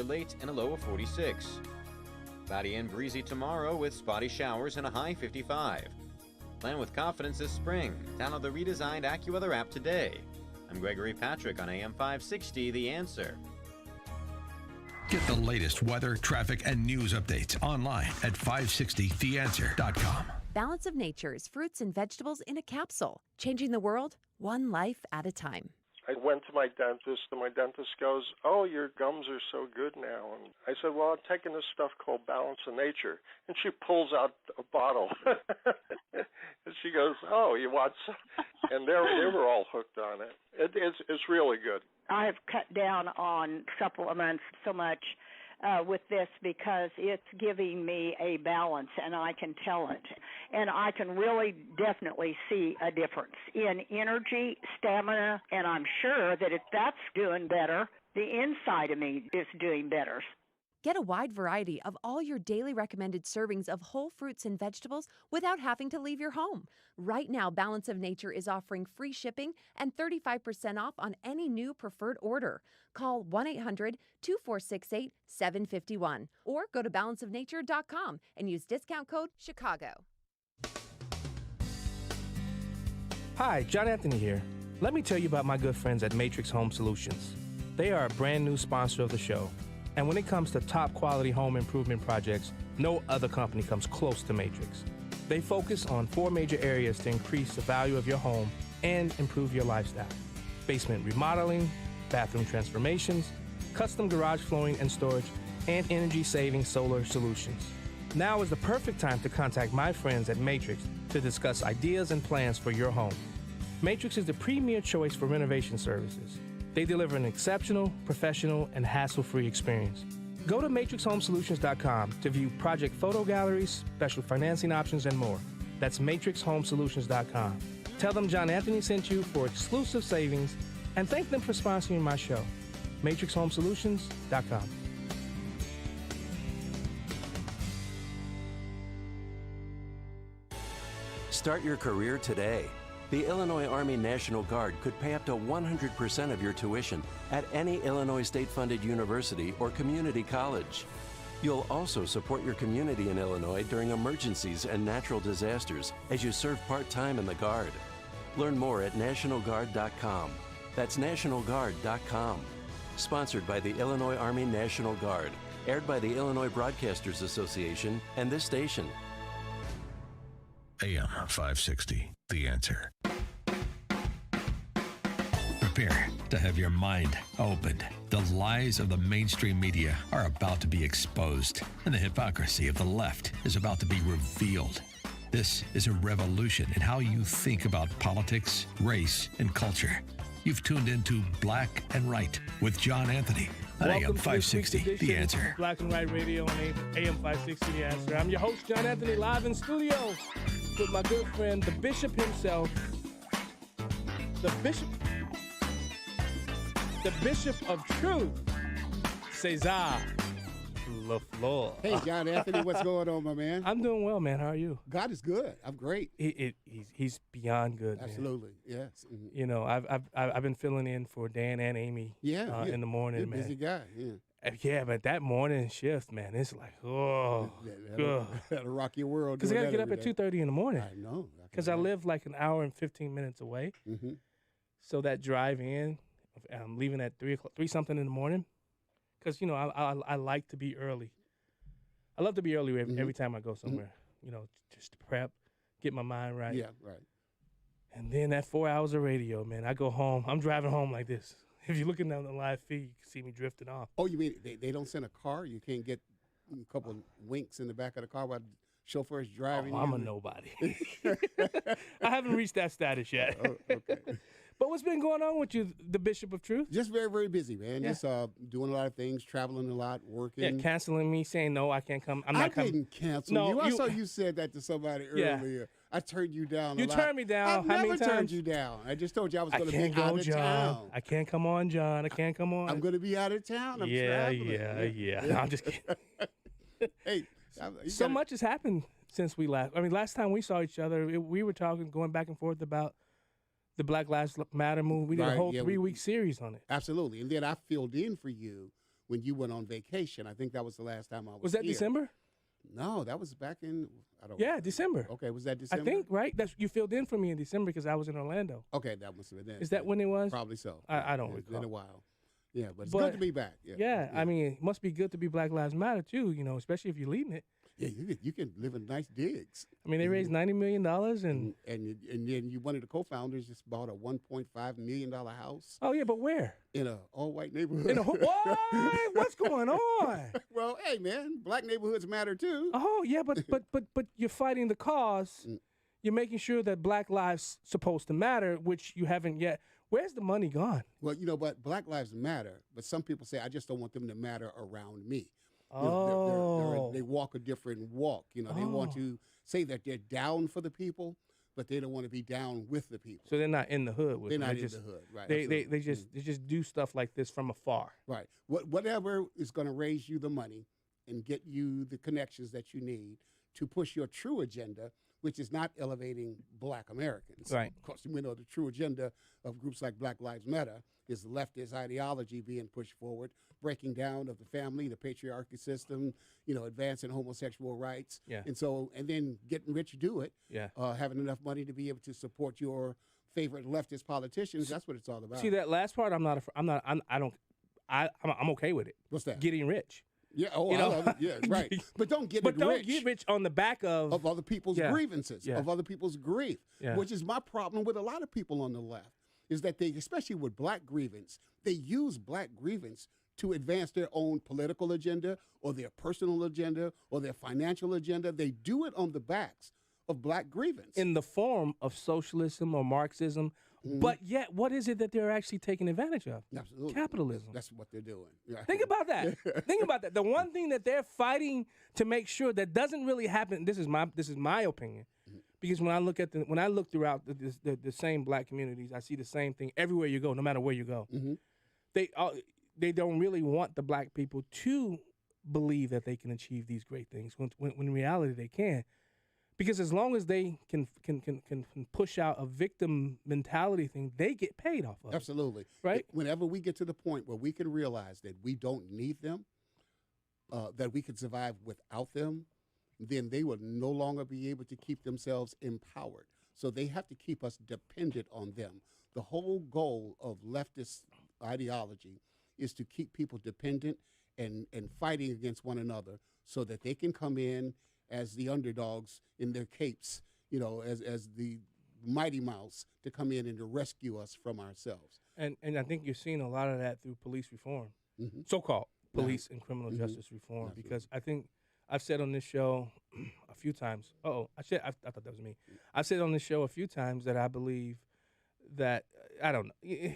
late and a low of 46. Cloudy and breezy tomorrow with spotty showers and a high 55. Plan with confidence this spring. Download the redesigned AccuWeather app today. I'm Gregory Patrick on AM 560, The Answer. Get the latest weather, traffic, and news updates online at 560theanswer.com. Balance of Nature's fruits and vegetables in a capsule, changing the world one life at a time. I went to my dentist, and my dentist goes, "Oh, your gums are so good now." And I said, "Well, I'm taking this stuff called Balance of Nature." And she pulls out a bottle. And she goes, "Oh, you want some?" And they were all hooked on it. It's really good. I've cut down on supplements so much with this because it's giving me a balance, and I can tell it. And I can really definitely see a difference in energy, stamina, and I'm sure that if that's doing better, the inside of me is doing better. Get a wide variety of all your daily recommended servings of whole fruits and vegetables without having to leave your home. Right now, Balance of Nature is offering free shipping and 35% off on any new preferred order. Call 1-800-2468-751 or go to balanceofnature.com and use discount code CHICAGO. Hi, John Anthony here. Let me tell you about my good friends at Matrix Home Solutions. They are a brand new sponsor of the show. And when it comes to top quality home improvement projects, no other company comes close to Matrix. They focus on 4 major areas to increase the value of your home and improve your lifestyle: basement remodeling, bathroom transformations, custom garage flooring and storage, and energy-saving solar solutions. Now is the perfect time to contact my friends at Matrix to discuss ideas and plans for your home. Matrix is the premier choice for renovation services. They deliver an exceptional, professional, and hassle-free experience. Go to matrixhomesolutions.com to view project photo galleries, special financing options, and more. That's matrixhomesolutions.com. Tell them John Anthony sent you for exclusive savings, and thank them for sponsoring my show. matrixhomesolutions.com. Start your career today. The Illinois Army National Guard could pay up to 100% of your tuition at any Illinois state-funded university or community college. You'll also support your community in Illinois during emergencies and natural disasters as you serve part-time in the Guard. Learn more at NationalGuard.com. That's NationalGuard.com. Sponsored by the Illinois Army National Guard. Aired by the Illinois Broadcasters Association and this station. AM 560, The Answer. Prepare to have your mind opened. The lies of the mainstream media are about to be exposed, and the hypocrisy of the left is about to be revealed. This is a revolution in how you think about politics, race, and culture. You've tuned into Black and Right with John Anthony on AM 560, The Answer. Black and White Radio on AM 560, The Answer. I'm your host, John Anthony, live in studio with my good friend, the Bishop himself, the Bishop of Truth, Cesar LaFleur. Hey, John Anthony, what's going on, my man? I'm doing well, man. How are you? God is good. I'm great. He's beyond good. Absolutely, man. yes. Mm-hmm. You know, I've been filling in for Dan and Amy. In the morning, you're a man. busy guy. Yeah. Yeah, but that morning shift, man, it's like, That'll rock your world. Because I got to get up at 2:30 in the morning. I know. Because I live like an hour and 15 minutes away. Mm-hmm. So that drive in, I'm leaving at 3 something in the morning. Because, you know, I like to be early. I love to be early every time I go somewhere. You know, just to prep, get my mind right. Yeah, right. And then that 4 hours of radio, man, I go home. I'm driving home like this. If you're looking down the live feed, you can see me drifting off. Oh, you mean they don't send a car? You can't get a couple winks in the back of the car while the chauffeur's driving? I'm a nobody. I haven't reached that status yet. Oh, okay. But what's been going on with you, the Bishop of Truth? Just very, very busy, man. Yeah. Just doing a lot of things, traveling a lot, working. Yeah, canceling me, saying no, I can't come. I didn't cancel you. I saw you said that to somebody Yeah. earlier. I turned you down a lot. You turned me down. I've How never many turned times? you down. I just told you I was going to be can't out go, of John. town. I can't come on, John. I can't come on. I'm going to be out of town. I'm traveling. Yeah. No, I'm just kidding. Hey, so much has happened since we last. I mean, last time we saw each other, we were talking, going back and forth about the Black Lives Matter movement. We did a whole 3-week series on it. Absolutely. And then I filled in for you when you went on vacation. I think that was the last time I was Was that here. December? No, that was back in, I don't Yeah, December. Okay, was that December? I think, right? You filled in for me in December because I was in Orlando. Okay, that must have been it. Is that when it was? Probably so. I don't It's been recall. a while. Yeah, but it's But- good to be back. Yeah, I mean, it must be good to be Black Lives Matter too, especially if you're leading it. Yeah, you can live in nice digs. I mean, they raised $90 million and And then one of the co-founders just bought a $1.5 million house oh yeah, but where? in a all-white neighborhood. In a what? What's going on? Well, hey man, black neighborhoods matter too. Oh yeah, but you're fighting the cause. You're making sure that Black lives supposed to matter, which you haven't yet. Where's the money gone? Well, but Black Lives Matter. But some people say, I just don't want them to matter around me. They walk a different walk. They want to say that they're down for the people, but they don't want to be down with the people. So they're not in the hood with They're them. not They in just, the hood, right? They absolutely. just do stuff like this from afar. Right. Whatever is going to raise you the money and get you the connections that you need to push your true agenda, which is not elevating Black Americans. Right. Of course, we know the true agenda of groups like Black Lives Matter is leftist ideology being pushed forward, breaking down of the family, the patriarchy system, advancing homosexual rights. Yeah. And then getting rich to do it. Yeah. Having enough money to be able to support your favorite leftist politicians. That's what it's all about. See that last part? I'm okay with it. What's that? Getting rich. Yeah. Oh, You I know? love it. Yeah. Right. But don't get rich on the back of other people's Yeah. grievances, Yeah. of other people's grief, Yeah. which is my problem with a lot of people on the left, is that they, especially with black grievance, they use black grievance to advance their own political agenda or their personal agenda or their financial agenda. They do it on the backs of black grievance. in the form of socialism or Marxism. But yet, what is it that they're actually taking advantage of? Absolutely. Capitalism. That's what they're doing. Yeah. Think about that. Think about that. The one thing that they're fighting to make sure that doesn't really happen. This is my opinion, because when I look throughout the same black communities, I see the same thing everywhere you go, no matter where you go. They don't really want the black people to believe that they can achieve these great things when in reality they can. Because as long as they can push out a victim mentality thing, they get paid off of it. Absolutely. Right? Whenever we get to the point where we can realize that we don't need them, that we can survive without them, then they will no longer be able to keep themselves empowered. So they have to keep us dependent on them. The whole goal of leftist ideology is to keep people dependent and fighting against one another so that they can come in as the underdogs in their capes, as the Mighty Mouse to come in and to rescue us from ourselves. And I think you're seeing a lot of that through police reform, so-called police and criminal justice reform. Absolutely. Because I think I've said on this show a few times. I thought that was me. I've said on this show a few times that I believe that I don't know.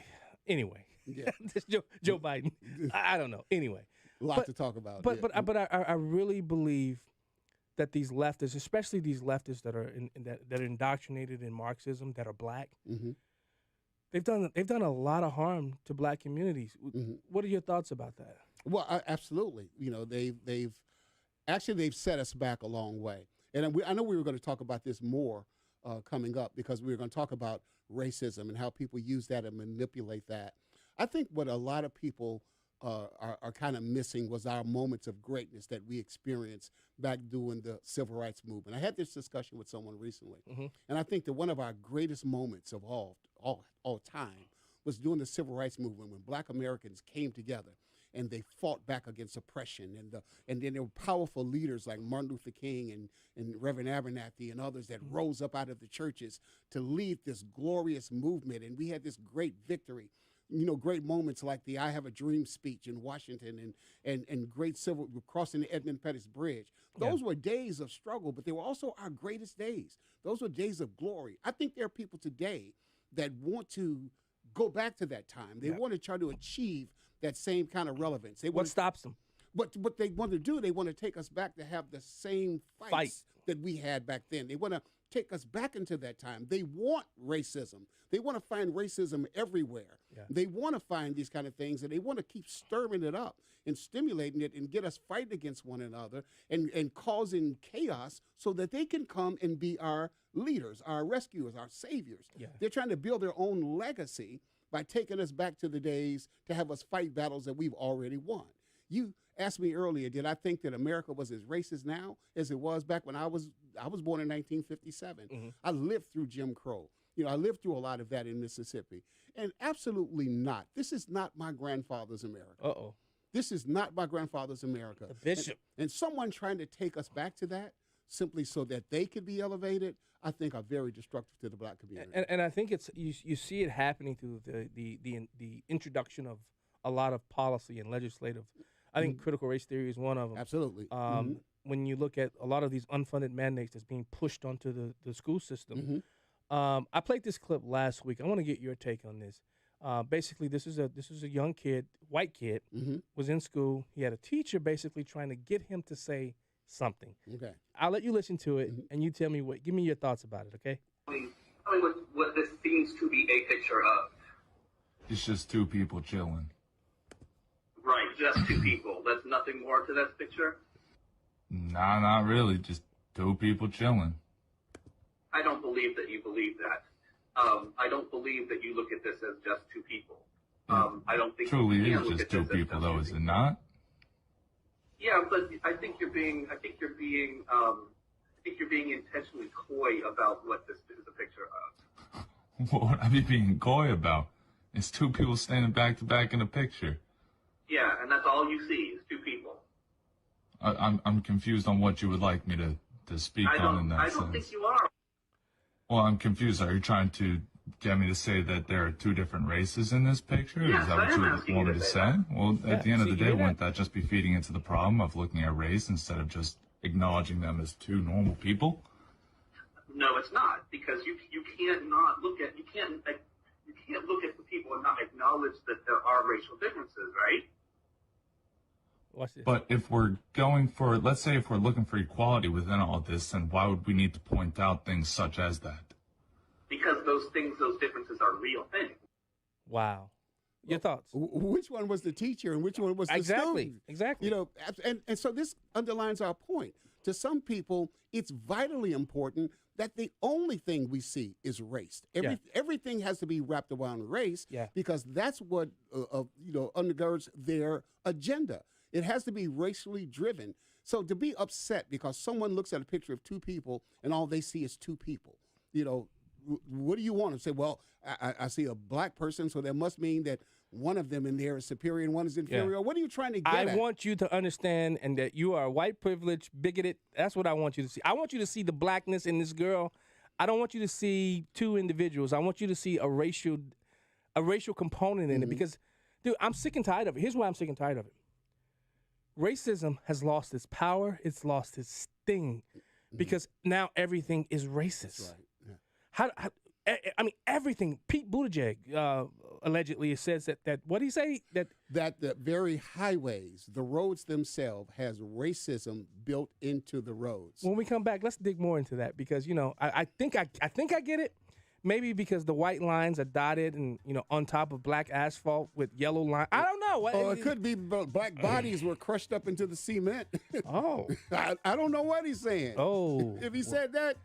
Anyway, Yeah. this Joe Biden. I don't know. Anyway, A lot to talk about. But yeah. I really believe that these leftists, especially these leftists that are that are indoctrinated in Marxism, that are black, they've done a lot of harm to black communities. What are your thoughts about that? Well, absolutely. They've set us back a long way. And I know we were going to talk about this more coming up, because we were going to talk about racism and how people use that and manipulate that. I think what a lot of people are kind of missing was our moments of greatness that we experienced back during the civil rights movement. I had this discussion with someone recently, and I think that one of our greatest moments of all time was during the civil rights movement, when black Americans came together and they fought back against oppression. And then there were powerful leaders like Martin Luther King and Reverend Abernathy and others that rose up out of the churches to lead this glorious movement. And we had this great victory. Great moments like the I Have a Dream speech in Washington and great civil crossing the Edmund Pettus Bridge. Those were days of struggle, but they were also our greatest days. Those were days of glory. I think there are people today that want to go back to that time. They want to try to achieve that same kind of relevance. What stops them? But what they want to do, they want to take us back to have the same fights that we had back then. They want to take us back into that time. They want racism. They want to find racism everywhere. Yeah. They want to find these kind of things, and they want to keep stirring it up and stimulating it and get us fighting against one another and causing chaos so that they can come and be our leaders, our rescuers, our saviors. Yeah. They're trying to build their own legacy by taking us back to the days to have us fight battles that we've already won. You asked me earlier, did I think that America was as racist now as it was back when I was born in 1957? Mm-hmm. I lived through Jim Crow. I lived through a lot of that in Mississippi. And absolutely not. This is not my grandfather's America. Uh-oh. This is not my grandfather's America. The bishop. And someone trying to take us back to that simply so that they could be elevated, I think are very destructive to the black community. And I think it's you see it happening through the introduction of a lot of policy and legislative. I think critical race theory is one of them. Absolutely. When you look at a lot of these unfunded mandates that's being pushed onto the school system. I played this clip last week. I want to get your take on this. Basically, this is a young kid, white kid, was in school. He had a teacher basically trying to get him to say something. Okay. I'll let you listen to it, and you tell me give me your thoughts about it, okay? Tell me what this seems to be a picture of. It's just two people chilling. Right, just two people. There's nothing more to this picture? Nah, not really. Just two people chilling. I don't believe that you believe that. I don't believe that you look at this as just two people. I don't think Truly you is can look just at two this as people, just though, two is it people. not? Yeah, but I think you're being intentionally coy about what this is a picture of. What would I be being coy about? It's two people standing back to back in a picture. Yeah, and that's all you see is two people. I'm confused on what you would like me to speak on in that I sense. don't think you are. Well, I'm confused. Are you trying to get me to say that there are two different races in this picture? Yes, is that I what am you asking want you me to to say say? that. Well, Yeah, at the end of see, the you day, hear wouldn't that just be feeding into the problem of looking at race instead of just acknowledging them as two normal people? No, it's not, because you can't look at the people and not acknowledge that there are racial differences, right? Watch this. But if we're going for, let's say if we're looking for equality within all this, then why would we need to point out things such as that? Because those differences are real things. Wow. Your thoughts? Which one was the teacher and which one was the student? Exactly. And so this underlines our point. To some people, it's vitally important that the only thing we see is race. Everything has to be wrapped around race because that's what undergirds their agenda. It has to be racially driven. So to be upset because someone looks at a picture of two people and all they see is two people, what do you want to say? Well, I see a black person, so that must mean that one of them in there is superior and one is inferior. What are you trying to get at? I want you to understand and that you are white privileged, bigoted. That's what I want you to see. I want you to see the blackness in this girl. I don't want you to see two individuals. I want you to see a racial component in it because, dude, I'm sick and tired of it. Here's why I'm sick and tired of it. Racism has lost its power. It's lost its sting because now everything is racist. That's right. I mean, everything. Pete Buttigieg allegedly says that what did he say? That the very highways, the roads themselves, has racism built into the roads. When we come back, let's dig more into that because I think I get it. Maybe because the white lines are dotted and on top of black asphalt with yellow line. I don't know. Oh, it could be black bodies were crushed up into the cement. Oh, I don't know what he's saying. Oh, if he said that,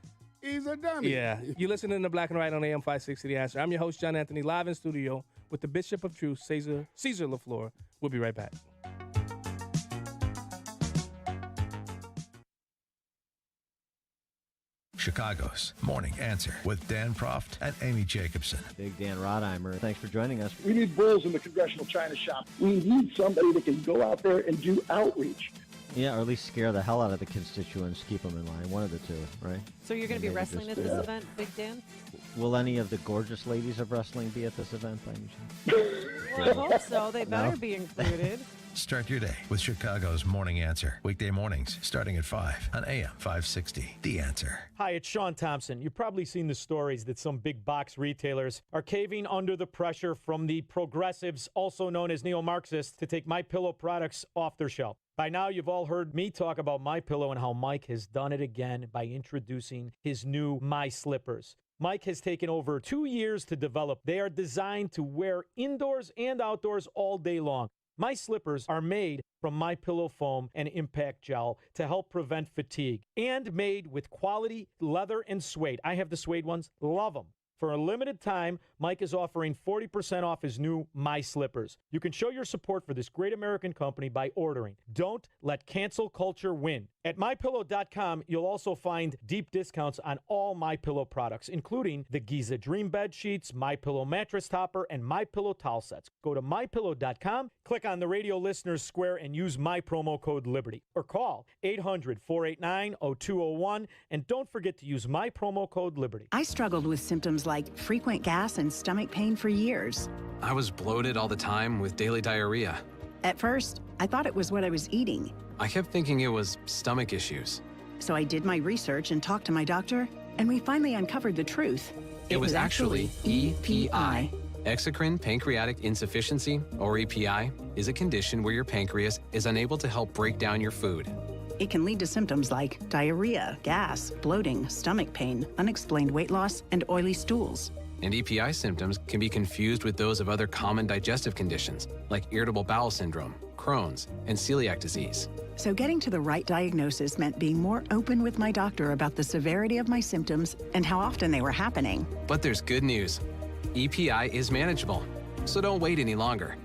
he's a dummy. Yeah, you're listening to Black and White on AM 560 The Answer. I'm your host, John Anthony, live in studio with the Bishop of Truth, Caesar LaFleur. We'll be right back. Chicago's Morning Answer with Dan Proft and Amy Jacobson. Big Dan Rodheimer, thanks for joining us. We need bulls in the congressional China shop. We need somebody that can go out there and do outreach. Yeah, or at least scare the hell out of the constituents, keep them in line, one of the two, right? So you're going to be wrestling at this event, Big Dan? Will any of the gorgeous ladies of wrestling be at this event by any chance? Well, I hope so. They better be included. Start your day with Chicago's Morning Answer. Weekday mornings starting at 5 on AM 560. The Answer. Hi, it's Sean Thompson. You've probably seen the stories that some big box retailers are caving under the pressure from the progressives, also known as neo-Marxists, to take MyPillow products off their shelf. By now, you've all heard me talk about MyPillow and how Mike has done it again by introducing his new My Slippers. Mike has taken over 2 years to develop. They are designed to wear indoors and outdoors all day long. My Slippers are made from MyPillow foam and impact gel to help prevent fatigue and made with quality leather and suede. I have the suede ones, love them. For a limited time, Mike is offering 40% off his new My Slippers. You can show your support for this great American company by ordering. Don't let cancel culture win. At MyPillow.com, you'll also find deep discounts on all MyPillow products, including the Giza Dream Bed Sheets, MyPillow Mattress Topper, and MyPillow Towel Sets. Go to MyPillow.com, click on the Radio Listeners Square, and use my promo code LIBERTY. Or call 800-489-0201, and don't forget to use my promo code LIBERTY. I struggled with symptoms like frequent gas and stomach pain for years. I was bloated all the time with daily diarrhea. At first, I thought it was what I was eating. I kept thinking it was stomach issues. So I did my research and talked to my doctor, and we finally uncovered the truth. It was actually EPI. Exocrine pancreatic insufficiency, or EPI, is a condition where your pancreas is unable to help break down your food. It can lead to symptoms like diarrhea, gas, bloating, stomach pain, unexplained weight loss, and oily stools. And EPI symptoms can be confused with those of other common digestive conditions, like irritable bowel syndrome, Crohn's, and celiac disease. So getting to the right diagnosis meant being more open with my doctor about the severity of my symptoms and how often they were happening. But there's good news. EPI is manageable, so don't wait any longer.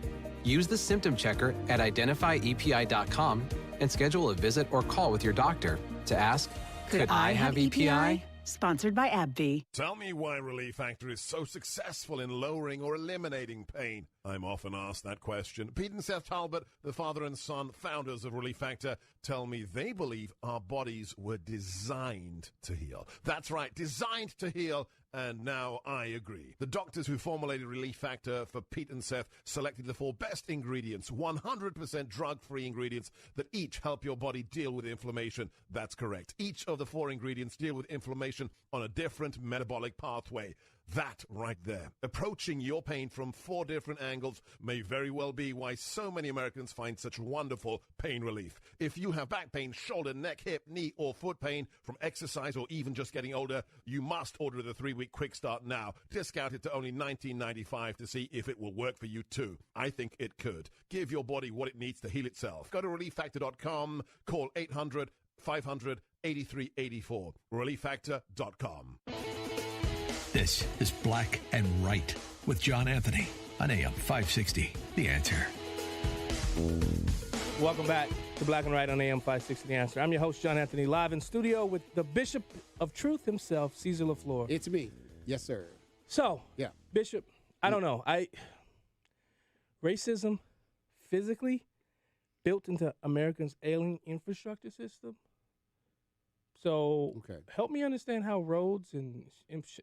Use the symptom checker at identifyepi.com and schedule a visit or call with your doctor to ask, could I have EPI? Sponsored by AbbVie. Tell me why Relief Factor is so successful in lowering or eliminating pain. I'm often asked that question. Pete and Seth Talbot, the father and son founders of Relief Factor, tell me they believe our bodies were designed to heal. That's right, designed to heal. And now I agree. The doctors who formulated Relief Factor for Pete and Seth selected the 4 best ingredients, 100% drug-free ingredients that each help your body deal with inflammation. That's correct. Each of the 4 ingredients deal with inflammation on a different metabolic pathway. That right there. Approaching your pain from 4 different angles may very well be why so many Americans find such wonderful pain relief. If you have back pain, shoulder, neck, hip, knee, or foot pain from exercise or even just getting older, you must order the 3-week Quick Start now. Discounted to only $19.95 to see if it will work for you too. I think it could. Give your body what it needs to heal itself. Go to ReliefFactor.com. Call 800-500-8384. ReliefFactor.com. This is Black and Right with John Anthony on AM 560. The Answer. Welcome back to Black and Right on AM 560. The Answer. I'm your host, John Anthony, live in studio with the Bishop of Truth himself, Cesar LaFleur. It's me. Yes, sir. So, yeah, Bishop, I don't know. Racism physically built into Americans' ailing infrastructure system. So help me understand how roads and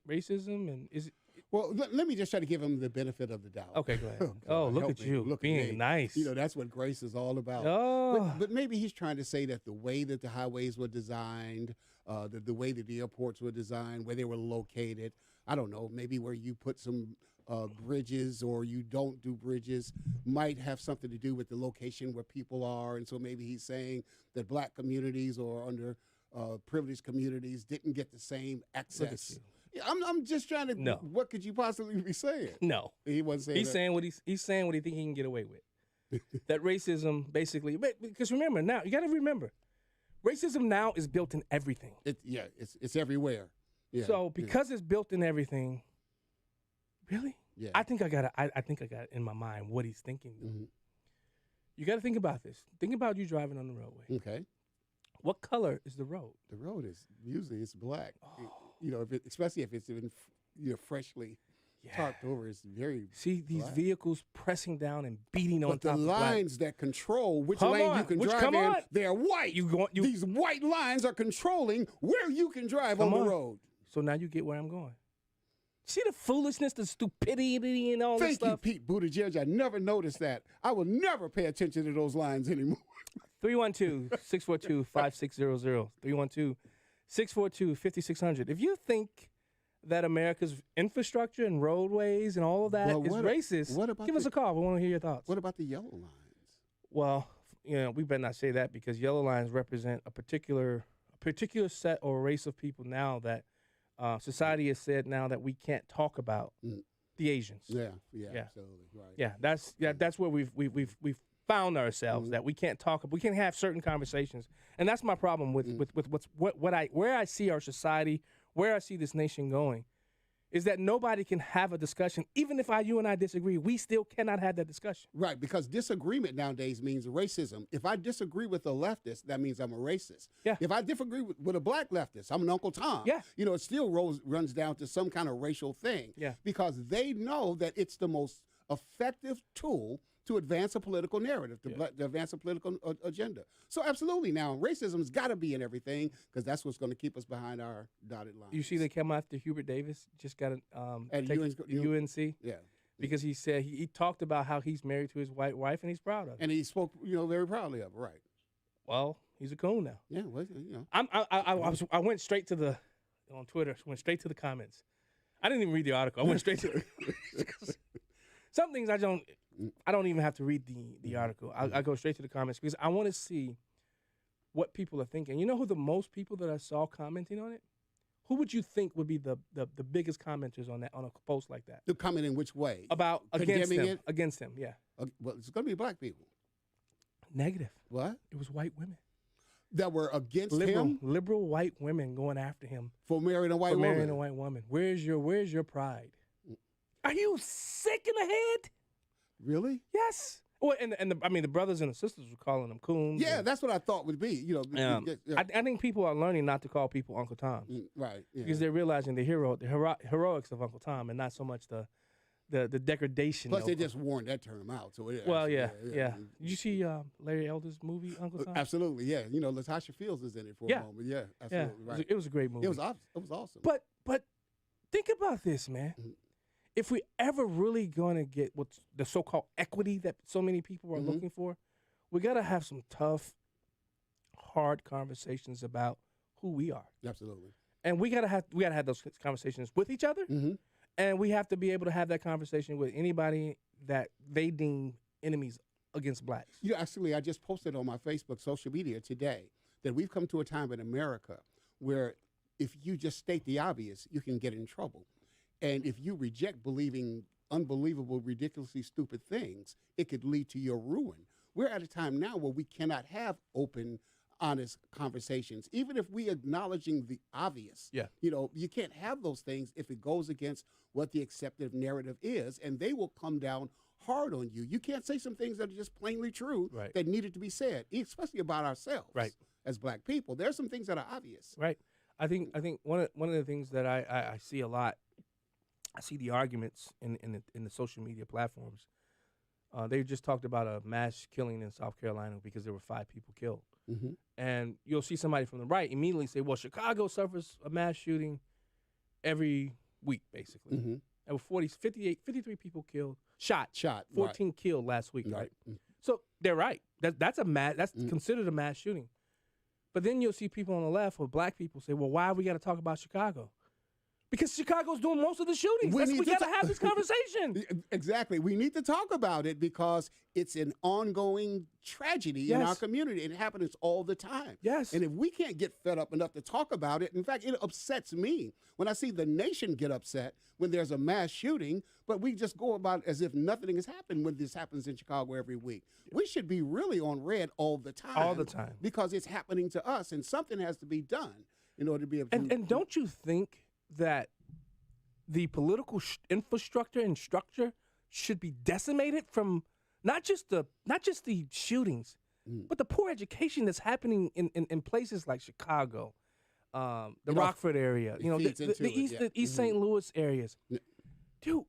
racism and is it. Well, let me just try to give him the benefit of the doubt. Okay, go ahead. Oh, look at you being nice. You know, that's what grace is all about. Oh. But maybe he's trying to say that the way that the highways were designed, the way that the airports were designed, where they were located, I don't know, maybe where you put some bridges or you don't do bridges might have something to do with the location where people are. And so maybe he's saying that black communities or under privileged communities didn't get the same access. Yeah, I'm just trying to. No. What could you possibly be saying? No, he wasn't saying. He's saying what he think he can get away with. That racism, basically, because remember now you got to remember, racism now is built in everything. It's everywhere. Yeah, so because it's built in everything, really, yeah. I think I got it in my mind what he's thinking. Mm-hmm. You got to think about this. Think about you driving on the roadway. Okay. What color is the road? The road is usually it's black. Oh. Especially if it's been freshly tarped over, it's very. See these vehicles pressing down and beating on top. But the lines that control which lane you can drive in, they're white. These white lines are controlling where you can drive on the road. So now you get where I'm going. See the foolishness, the stupidity, and all this stuff. Thank you, Pete Buttigieg. I never noticed that. I will never pay attention to those lines anymore. 312-642-5600. 312-642-5600. If you think that America's infrastructure and roadways and all of that is racist, give us a call. We want to hear your thoughts. What about the yellow lines? Well, we better not say that because yellow lines represent a particular set or race of people now that society has said now that we can't talk about the Asians. Yeah, absolutely. Right. Yeah, that's where we've found ourselves that we can't have certain conversations, and that's my problem with where I see our society, where I see this nation going, is that nobody can have a discussion. Even if you and I disagree, we still cannot have that discussion. Right, because disagreement nowadays means racism. If I disagree with a leftist, that means I'm a racist. Yeah. If I disagree with a black leftist, I'm an Uncle Tom. Yeah. You know, it still runs down to some kind of racial thing. Yeah. Because they know that it's the most effective tool to advance a political narrative, to advance a political agenda. So absolutely, now racism's got to be in everything because that's what's going to keep us behind our dotted line. You see, they came after Hubert Davis, just got At UNC. Yeah. Because he said he talked about how he's married to his white wife and he's proud of it. And he spoke, very proudly of it, right? Well, he's a coon now. Yeah, well, I went straight to on Twitter, went straight to the comments. I didn't even read the article. I went straight to some things I don't even have to read the article. I go straight to the comments because I want to see what people are thinking. You know who the most people that I saw commenting on it? Who would you think would be the biggest commenters on a post like that? To comment in which way? About against Condemning him. it? Against him, yeah. Well, it's going to be black people. Negative. What? It was white women. That were against him? Liberal white women going after him. For marrying a white woman? For marrying a white woman. Where's your pride? Are you sick in the head? Really? Yes. Well, the brothers and the sisters were calling them coons. Yeah, that's what I thought would be. I think people are learning not to call people Uncle Tom. Right. Yeah. Because they're realizing the heroics of Uncle Tom and not so much the degradation. Plus, they just worn that term out. So yeah. Did you see Larry Elder's movie Uncle Tom? Absolutely, yeah. Latasha Fields is in it for a moment. Yeah, absolutely. Yeah. Right. It was a great movie. It was awesome. But think about this, man. Mm-hmm. If we ever really going to get what's the so-called equity that so many people are looking for, we got to have some tough, hard conversations about who we are. Absolutely. And we gotta have those conversations with each other, and we have to be able to have that conversation with anybody that they deem enemies against blacks. Actually, I just posted on my Facebook social media today that we've come to a time in America where if you just state the obvious, you can get in trouble. And if you reject believing unbelievable, ridiculously stupid things, it could lead to your ruin. We're at a time now where we cannot have open, honest conversations, even if we acknowledging the obvious. Yeah. You can't have those things if it goes against what the accepted narrative is, and they will come down hard on you. You can't say some things that are just plainly true that needed to be said, especially about ourselves as black people. There's some things that are obvious. Right. I think one of the things that I see a lot, I see the arguments in the social media platforms. They just talked about a mass killing in South Carolina because there were 5 people killed. Mm-hmm. And you'll see somebody from the right immediately say, well, Chicago suffers a mass shooting every week, basically. Mm-hmm. There were 53 people killed, shot, 14 killed last week, right? Mm-hmm. So they're right. That's considered a mass shooting. But then you'll see people on the left or black people say, well, why we got to talk about Chicago? Because Chicago's doing most of the shootings. We got to have this conversation. Exactly. We need to talk about it because it's an ongoing tragedy in our community. It happens all the time. Yes. And if we can't get fed up enough to talk about it, in fact, it upsets me when I see the nation get upset when there's a mass shooting, but we just go about as if nothing has happened when this happens in Chicago every week. We should be really on red all the time. All the time. Because it's happening to us, and something has to be done in order to be able to... And don't you think that the political infrastructure and structure should be decimated from not just the shootings, but the poor education that's happening in places like Chicago, the Rockford area, the East St. Louis areas. Dude,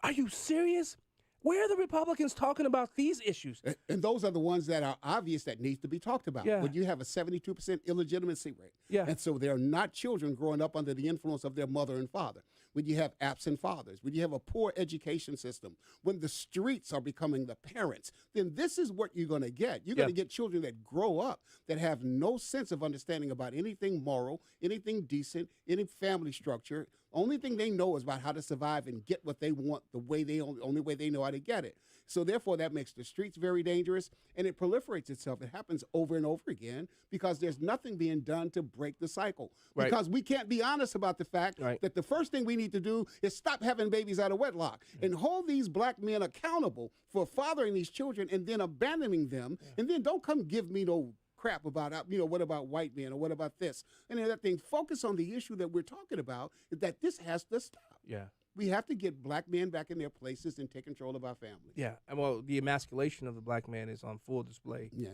are you serious? Where are the Republicans talking about these issues? And those are the ones that are obvious that needs to be talked about. Yeah. When you have a 72% illegitimacy rate. Yeah. And so they're not children growing up under the influence of their mother and father. When you have absent fathers, when you have a poor education system, when the streets are becoming the parents, then this is what you're going to get. You're going to get children that grow up that have no sense of understanding about anything moral, anything decent, any family structure. Only thing they know is about how to survive and get what they want only way they know how to get it. So therefore, that makes the streets very dangerous, and it proliferates itself. It happens over and over again because there's nothing being done to break the cycle. Right. Because we can't be honest about the fact that the first thing we need to do is stop having babies out of wedlock and hold these black men accountable for fathering these children and then abandoning them, and then don't come give me no crap about, what about white men or what about this? And that thing, focus on the issue that we're talking about, is that this has to stop. Yeah. We have to get black men back in their places and take control of our families. Yeah, and well, the emasculation of the black man is on full display. Yeah.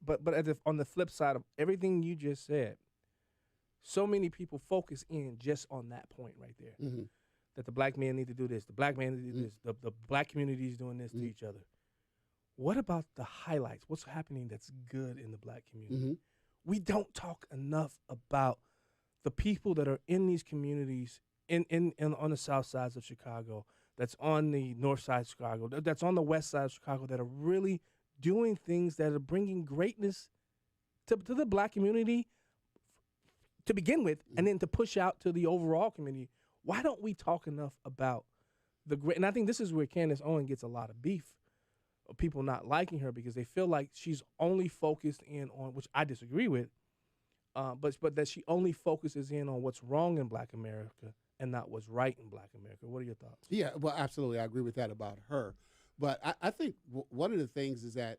But on the flip side of everything you just said, so many people focus in just on that point right there. Mm-hmm. That the black man need to do this, the black man need to do this, the black community is doing this to each other. What about the highlights? What's happening that's good in the black community? We don't talk enough about the people that are in these communities in on the south sides of Chicago, that's on the north side of Chicago, that's on the west side of Chicago, that are really doing things that are bringing greatness to the black community to begin with, and then to push out to the overall community. Why don't we talk enough about the great? And I think this is where Candace Owens gets a lot of beef, of people not liking her, because they feel like she's only focused in on, which I disagree with, but that she only focuses in on what's wrong in Black America and not what's right in Black America. What are your thoughts? Yeah, well, absolutely. I agree with that about her. But I think one of the things is that,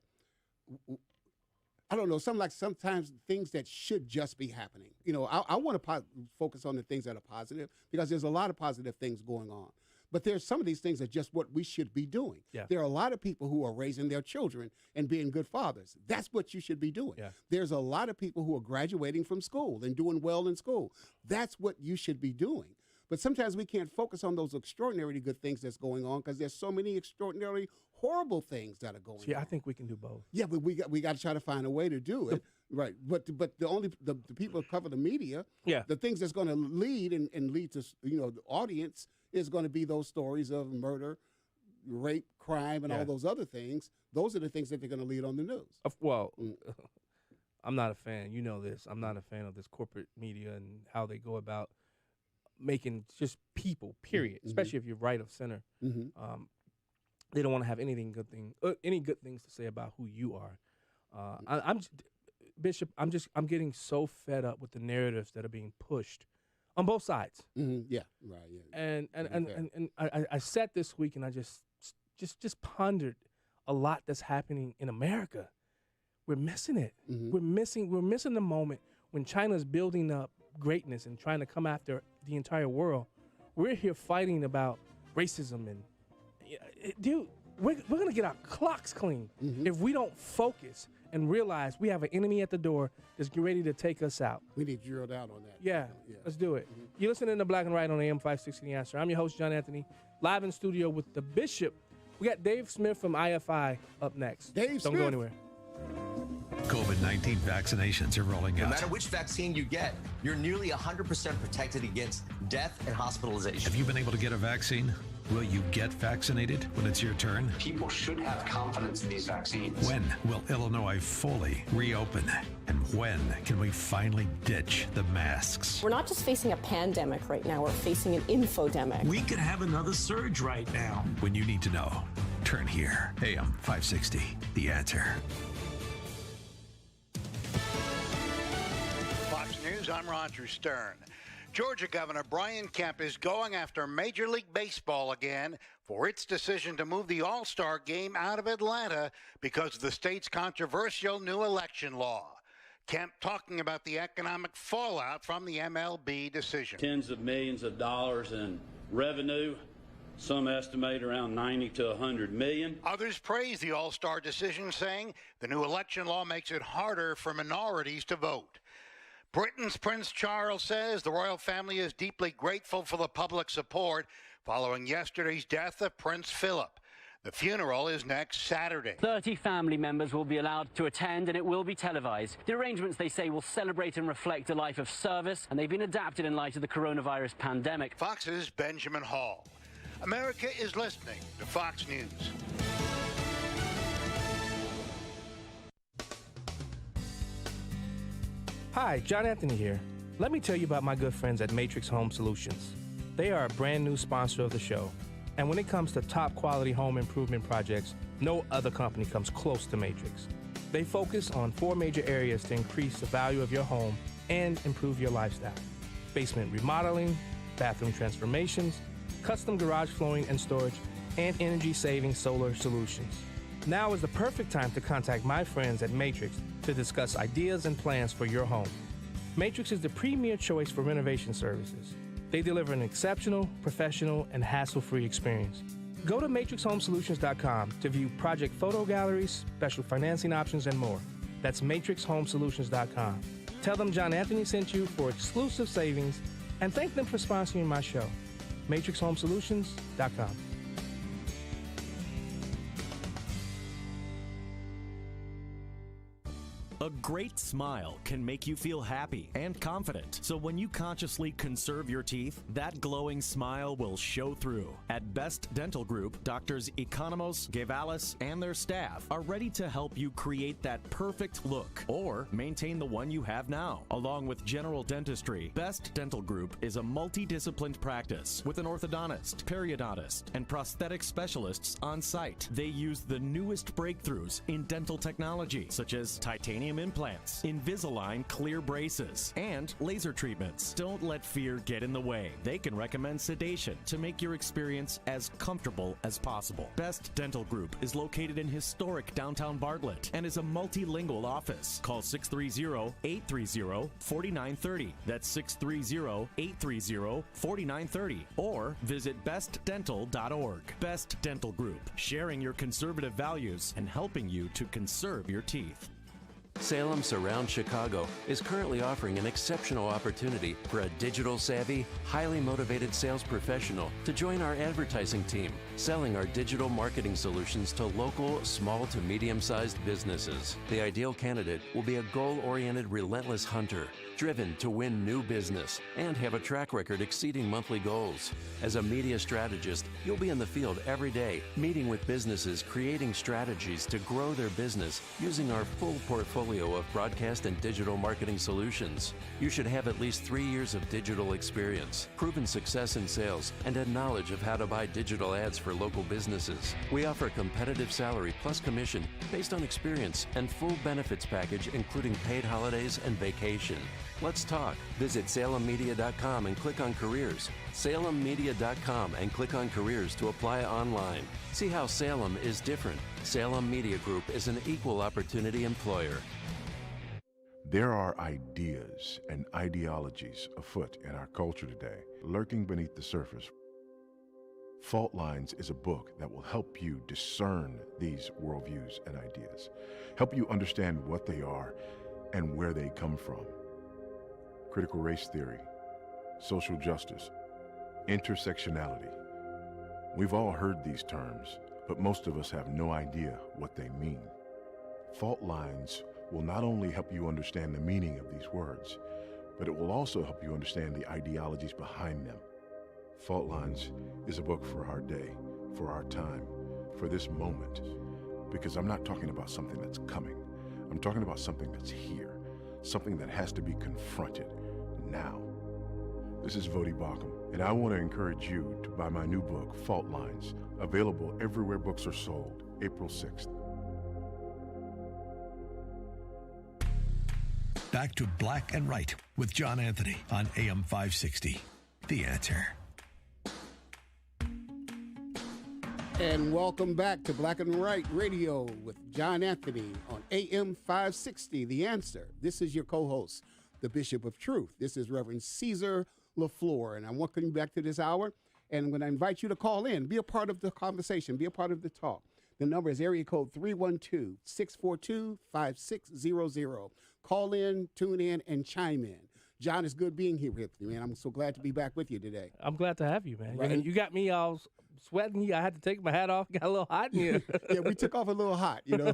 I don't know, sometimes things that should just be happening. You know, I want to focus on the things that are positive, because there's a lot of positive things going on. But there's some of these things that are just what we should be doing. Yeah. There are a lot of people who are raising their children and being good fathers. That's what you should be doing. Yeah. There's a lot of people who are graduating from school and doing well in school. That's what you should be doing. But sometimes we can't focus on those extraordinarily good things that's going on, because there's so many extraordinarily horrible things that are going on. See, I think we can do both. Yeah, but we got to try to find a way to do it. Right. But the people who cover the media, the things that's going to lead and lead to, the audience is going to be those stories of murder, rape, crime, and all those other things. Those are the things that they're going to lead on the news. Well, I'm not a fan. You know this. I'm not a fan of this corporate media and how they go about making just people, period, especially if you're right of center. They don't want to have any good things to say about who you are. Bishop, I'm getting so fed up with the narratives that are being pushed on both sides. Yeah, right. Yeah. And I sat this week and I just pondered a lot that's happening in America. We're missing it. We're missing the moment when China's building up greatness and trying to come after the entire world. We're here fighting about racism and dude, we're gonna get our clocks clean if we don't focus and realize we have an enemy at the door that's ready to take us out. We need to drill down on that. Yeah. Let's do it. You're listening to Black and Right on AM 560 The Answer. I'm your host, John Anthony, live in studio with the Bishop. We got Dave Smith from IFI up next. Don't go anywhere. COVID-19 vaccinations are rolling out. No matter which vaccine you get, you're nearly 100% protected against death and hospitalization. Have you been able to get a vaccine? Will you get vaccinated when it's your turn? People should have confidence in these vaccines. When will Illinois fully reopen? And when can we finally ditch the masks? We're not just facing a pandemic right now, we're facing an infodemic. We could have another surge right now. When you need to know, turn here. AM 560, The Answer. Fox News, I'm Roger Stern. Georgia Governor Brian Kemp is going after Major League Baseball again for its decision to move the All-Star game out of Atlanta because of the state's controversial new election law. Kemp talking about the economic fallout from the MLB decision. Tens of millions of dollars in revenue. Some estimate around 90 to 100 million. Others praise the All-Star decision, saying the new election law makes it harder for minorities to vote. Britain's Prince Charles says the royal family is deeply grateful for the public support following yesterday's death of Prince Philip. The funeral is next Saturday. 30 family members will be allowed to attend and it will be televised. The arrangements, they say, will celebrate and reflect a life of service, and they've been adapted in light of the coronavirus pandemic. Fox's Benjamin Hall. America is listening to Fox News. Hi, John Anthony here. Let me tell you about my good friends at Matrix Home Solutions. They are a brand new sponsor of the show. And when it comes to top quality home improvement projects, no other company comes close to Matrix. They focus on 4 major areas to increase the value of your home and improve your lifestyle: basement remodeling, bathroom transformations, custom garage flooring and storage, and energy-saving solar solutions. Now is the perfect time to contact my friends at Matrix to discuss ideas and plans for your home. Matrix is the premier choice for renovation services. They deliver an exceptional, professional, and hassle-free experience. Go to matrixhomesolutions.com to view project photo galleries, special financing options, and more. That's matrixhomesolutions.com. Tell them John Anthony sent you for exclusive savings, and thank them for sponsoring my show. matrixhomesolutions.com. A great smile can make you feel happy and confident. So when you consciously conserve your teeth, that glowing smile will show through. At Best Dental Group, Doctors Economos, Gevalis, and their staff are ready to help you create that perfect look or maintain the one you have now. Along with general dentistry, Best Dental Group is a multidisciplined practice with an orthodontist, periodontist, and prosthetic specialists on site. They use the newest breakthroughs in dental technology, such as titanium implants, Invisalign clear braces, and laser treatments. Don't let fear get in the way. They can recommend sedation to make your experience as comfortable as possible. Best Dental Group is located in historic downtown Bartlett and is a multilingual office. Call 630-830-4930. That's 630-830-4930. Or visit bestdental.org. Best Dental Group, sharing your conservative values and helping you to conserve your teeth. Salem Surround Chicago is currently offering an exceptional opportunity for a digital-savvy, highly motivated sales professional to join our advertising team, selling our digital marketing solutions to local, small to medium-sized businesses. The ideal candidate will be a goal-oriented, relentless hunter, driven to win new business and have a track record exceeding monthly goals. As a media strategist, you'll be in the field every day, meeting with businesses, creating strategies to grow their business using our full portfolio of broadcast and digital marketing solutions. You should have at least 3 years of digital experience, proven success in sales, and a knowledge of how to buy digital ads for local businesses. We offer competitive salary plus commission based on experience and full benefits package including paid holidays and vacation. Let's talk. Visit salemmedia.com and click on careers. salemmedia.com and click on careers to apply online. See how Salem is different. Salem Media Group is an equal opportunity employer. There are ideas and ideologies afoot in our culture today, lurking beneath the surface. Fault Lines is a book that will help you discern these worldviews and ideas, help you understand what they are and where they come from. Critical race theory, social justice, intersectionality. We've all heard these terms, but most of us have no idea what they mean. Fault Lines will not only help you understand the meaning of these words, but it will also help you understand the ideologies behind them. Fault Lines is a book for our day, for our time, for this moment, because I'm not talking about something that's coming. I'm talking about something that's here, something that has to be confronted now. This is Vodi Bakum, and I want to encourage you to buy my new book, Fault Lines, available everywhere books are sold, April 6th. Back to Black and Right with John Anthony on AM 560. The Answer. And welcome back to Black and Right Radio with John Anthony on AM 560, The Answer. This is your co-host, the Bishop of Truth. This is Reverend Caesar LaFleur, and I'm welcoming you back to this hour. And I'm going to invite you to call in, be a part of the conversation, be a part of the talk. The number is area code 312-642-5600. Call in, tune in, and chime in. John, it's good being here with you, man. I'm so glad to be back with you today. I'm glad to have you, man. Right. And you got me all sweating. I had to take my hat off. Got a little hot in here. Yeah, we took off a little hot, you know.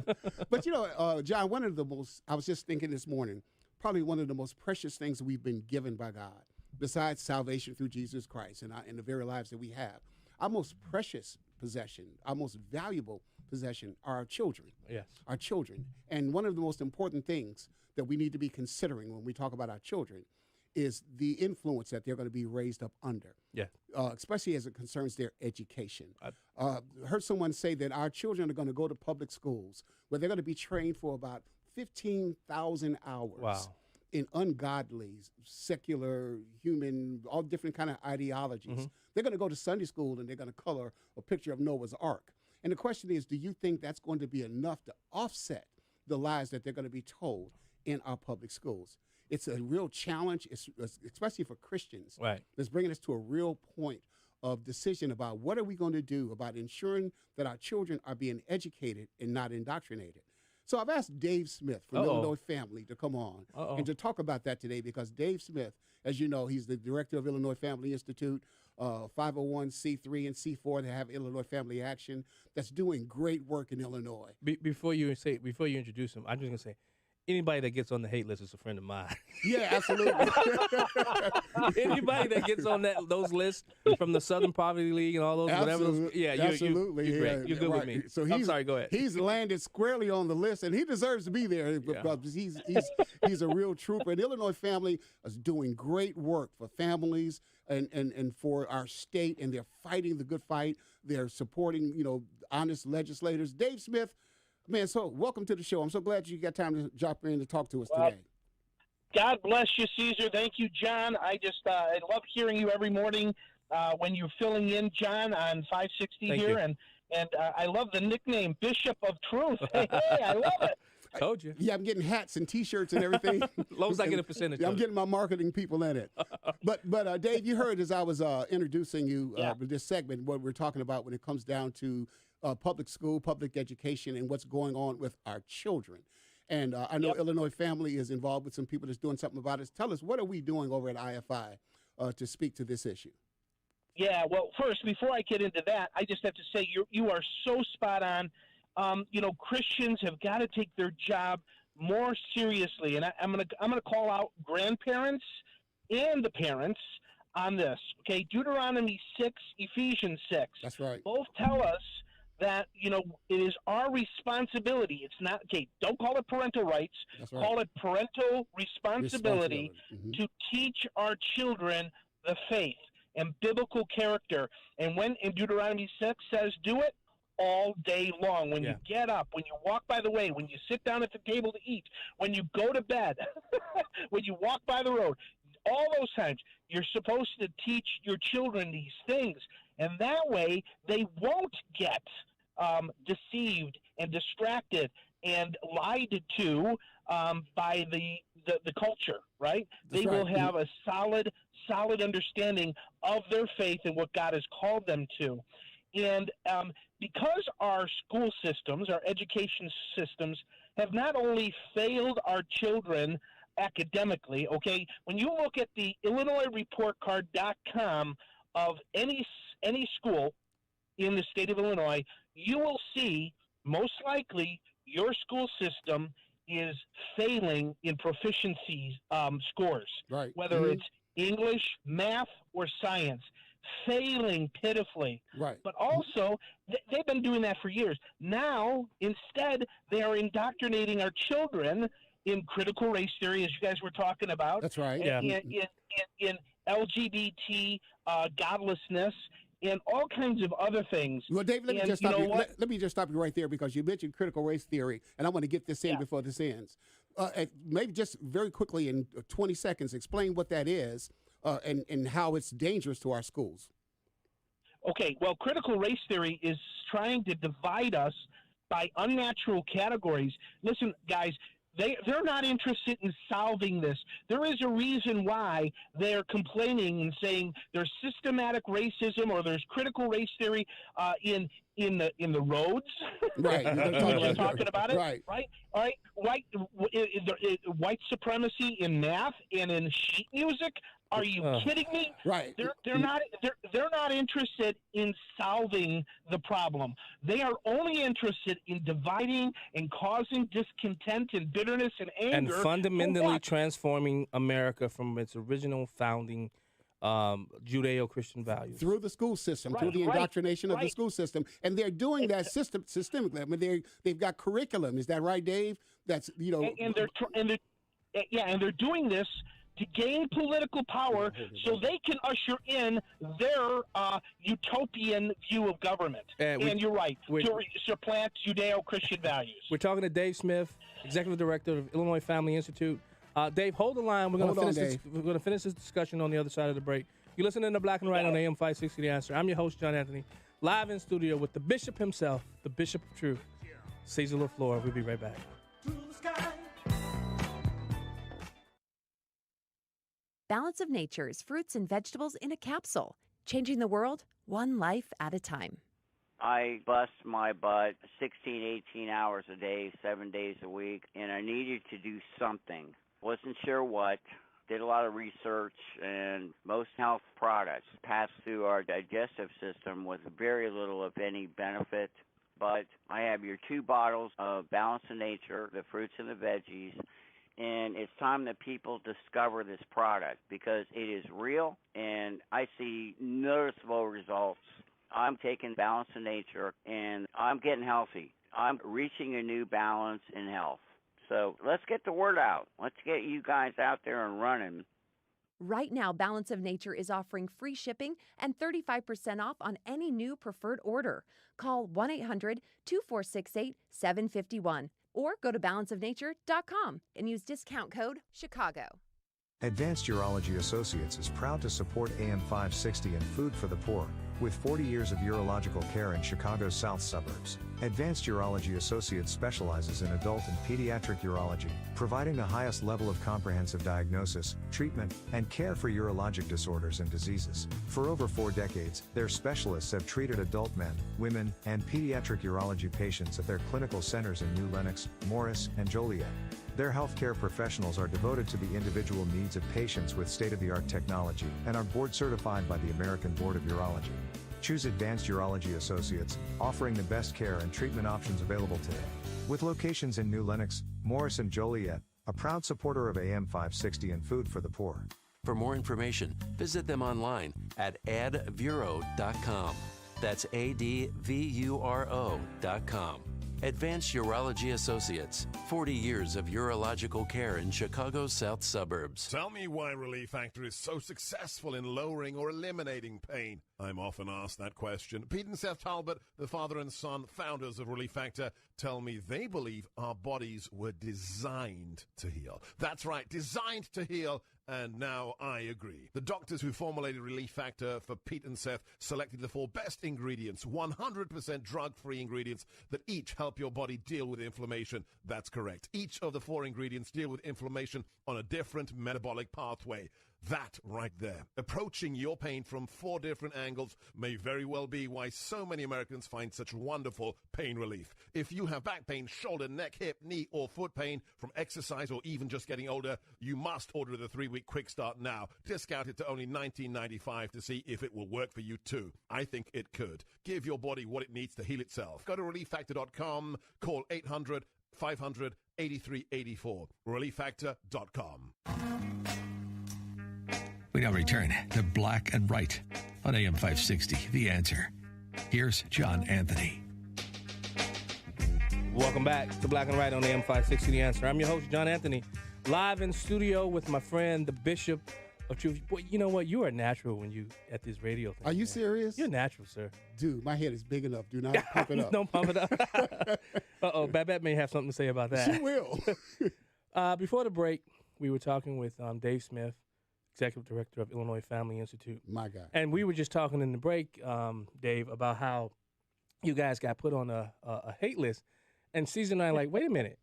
But, you know, John, one of the most, I was just thinking this morning, probably one of the most precious things we've been given by God, besides salvation through Jesus Christ and the very lives that we have. Our most precious possession, our most valuable possession are our children. Yes. Our children. And one of the most important things that we need to be considering when we talk about our children is the influence that they're going to be raised up under. Yeah. Especially as it concerns their education. Heard someone say that our children are going to go to public schools where they're going to be trained for about 15,000 hours. Wow. In ungodly, secular, human, all different kind of ideologies. They're going to go to Sunday school and they're going to color a picture of Noah's Ark. And the question is, do you think that's going to be enough to offset the lies that they're going to be told in our public schools? it's a real challenge, especially for Christians. Right. It's bringing us to a real point of decision about what are we going to do about ensuring that our children are being educated and not indoctrinated. So I've asked Dave Smith from Illinois Family to come on and to talk about that today, because Dave Smith, as you know, he's the director of Illinois Family Institute, 501c3 and C4 that have Illinois Family Action, that's doing great work in Illinois. Before you introduce him, I'm just gonna say, anybody that gets on the hate list is a friend of mine. Yeah, absolutely. Anybody that gets on those lists from the Southern Poverty League and all those, absolutely. whatever. Absolutely. You're great. You're good with me. So I'm sorry. Go ahead. He's landed squarely on the list, and he deserves to be there because he's a real trooper. And Illinois Family is doing great work for families and for our state, and they're fighting the good fight. They're supporting, honest legislators. Dave Smith. Man, so welcome to the show. I'm so glad you got time to drop in to talk to us today. God bless you, Caesar. Thank you, John. I love hearing you every morning when you're filling in, John, on 560 Thank here. you. And I love the nickname Bishop of Truth. Hey, I love it. I told you. Yeah, I'm getting hats and T-shirts and everything. As long as I get a percentage. I'm getting my marketing people in it. But Dave, you heard as I was introducing you with this segment what we're talking about when it comes down to public school, public education, and what's going on with our children. And I know Illinois Family is involved with some people that's doing something about it. Tell us, what are we doing over at IFI to speak to this issue? Yeah, well, first, before I get into that, I just have to say you are so spot on. Christians have got to take their job more seriously, and I'm gonna call out grandparents and the parents on this. Okay, Deuteronomy 6, Ephesians 6. That's right. Both tell us that, it is our responsibility. It's not, don't call it parental rights. That's right. Call it parental responsibility to teach our children the faith and biblical character. And when in Deuteronomy 6 says do it all day long, when you get up, when you walk by the way, when you sit down at the table to eat, when you go to bed, when you walk by the road, all those times, you're supposed to teach your children these things. And that way, they won't get deceived and distracted and lied to by the culture, right? They will have a solid understanding of their faith and what God has called them to. And because our school systems, our education systems, have not only failed our children academically, okay, when you look at the IllinoisReportCard.com of any school in the state of Illinois, you will see most likely your school system is failing in proficiency scores, right? Whether it's English, math, or science, failing pitifully. Right. But also, they've been doing that for years. Now, instead, they are indoctrinating our children in critical race theory, as you guys were talking about. That's right. In LGBT godlessness, and all kinds of other things. Well, Dave, let me just stop you. Let me just stop you right there, because you mentioned critical race theory, and I want to get this in before this ends. Maybe just very quickly in 20 seconds, explain what that is and how it's dangerous to our schools. Okay, well, critical race theory is trying to divide us by unnatural categories. Listen, guys, they're not interested in solving this. There is a reason why they're complaining and saying there's systematic racism or there's critical race theory in the roads. Right. We're talking about it. Right. All right. White supremacy in math and in sheet music. Are you kidding me? Right. They're not interested in solving the problem. They are only interested in dividing and causing discontent and bitterness and anger. And fundamentally transforming America from its original founding Judeo-Christian values. Through the school system, through the indoctrination of the school system. And they're doing that systemically. I mean, they've got curriculum. Is that right, Dave? That's, And they're doing this to gain political power so they can usher in their utopian view of government. And you're right, to supplant Judeo-Christian values. We're talking to Dave Smith, Executive Director of Illinois Family Institute. Dave, hold the line. We're going to finish this discussion on the other side of the break. You're listening to Black and Right on AM 560 The Answer. I'm your host, John Anthony, live in studio with the Bishop himself, the Bishop of Truth, Caesar LaFleur. We'll be right back. Balance of Nature's fruits and vegetables in a capsule, changing the world one life at a time. I bust my butt 16, 18 hours a day, 7 days a week, and I needed to do something. Wasn't sure what. Did a lot of research, and most health products pass through our digestive system with very little, if any, benefit. But I have your 2 bottles of Balance of Nature, the fruits and the veggies, and it's time that people discover this product because it is real, and I see noticeable results. I'm taking Balance of Nature, and I'm getting healthy. I'm reaching a new balance in health. So let's get the word out. Let's get you guys out there and running. Right now, Balance of Nature is offering free shipping and 35% off on any new preferred order. Call 1-800-2468-751 or go to balanceofnature.com and use discount code Chicago. Advanced Urology Associates is proud to support AM 560 and Food for the Poor. With 40 years of urological care in Chicago's south suburbs, Advanced Urology Associates specializes in adult and pediatric urology, providing the highest level of comprehensive diagnosis, treatment, and care for urologic disorders and diseases. For over 4 decades, their specialists have treated adult men, women, and pediatric urology patients at their clinical centers in New Lenox, Morris, and Joliet. Their healthcare professionals are devoted to the individual needs of patients with state-of-the-art technology and are board certified by the American Board of Urology. Choose Advanced Urology Associates, offering the best care and treatment options available today. With locations in New Lenox, Morris, and Joliet, a proud supporter of AM 560 and Food for the Poor. For more information, visit them online at advuro.com. That's ADVURO.com. Advanced Urology Associates, 40 years of urological care in Chicago's south suburbs. Tell me why Relief Factor is so successful in lowering or eliminating pain. I'm often asked that question. Pete and Seth Talbot, the father and son founders of Relief Factor, tell me they believe our bodies were designed to heal. That's right, designed to heal. And now I agree. The doctors who formulated Relief Factor for Pete and Seth selected the 4 best ingredients, 100% drug-free ingredients that each help your body deal with inflammation. That's correct. Each of the 4 ingredients deal with inflammation on a different metabolic pathway. That right there. Approaching your pain from 4 different angles may very well be why so many Americans find such wonderful pain relief. If you have back pain, shoulder, neck, hip, knee, or foot pain from exercise or even just getting older, you must order the 3-week Quick Start now. Discounted to only $19.95 to see if it will work for you too. I think it could. Give your body what it needs to heal itself. Go to ReliefFactor.com. Call 800-500-8384. ReliefFactor.com. We now return to Black and Right on AM 560, The Answer. Here's John Anthony. Welcome back to Black and Right on AM 560, The Answer. I'm your host, John Anthony, live in studio with my friend, the Bishop of Truth. Boy, you know what? You are natural when you at this radio thing. Are you serious? You're natural, sir. Dude, my head is big enough. Do not pump it up. Don't pump it up. Uh-oh, Babette may have something to say about that. She will. Before the break, we were talking with Dave Smith, Executive Director of Illinois Family Institute. My guy. And we were just talking in the break, Dave, about how you guys got put on a hate list. And Caesar and I are like, wait a minute.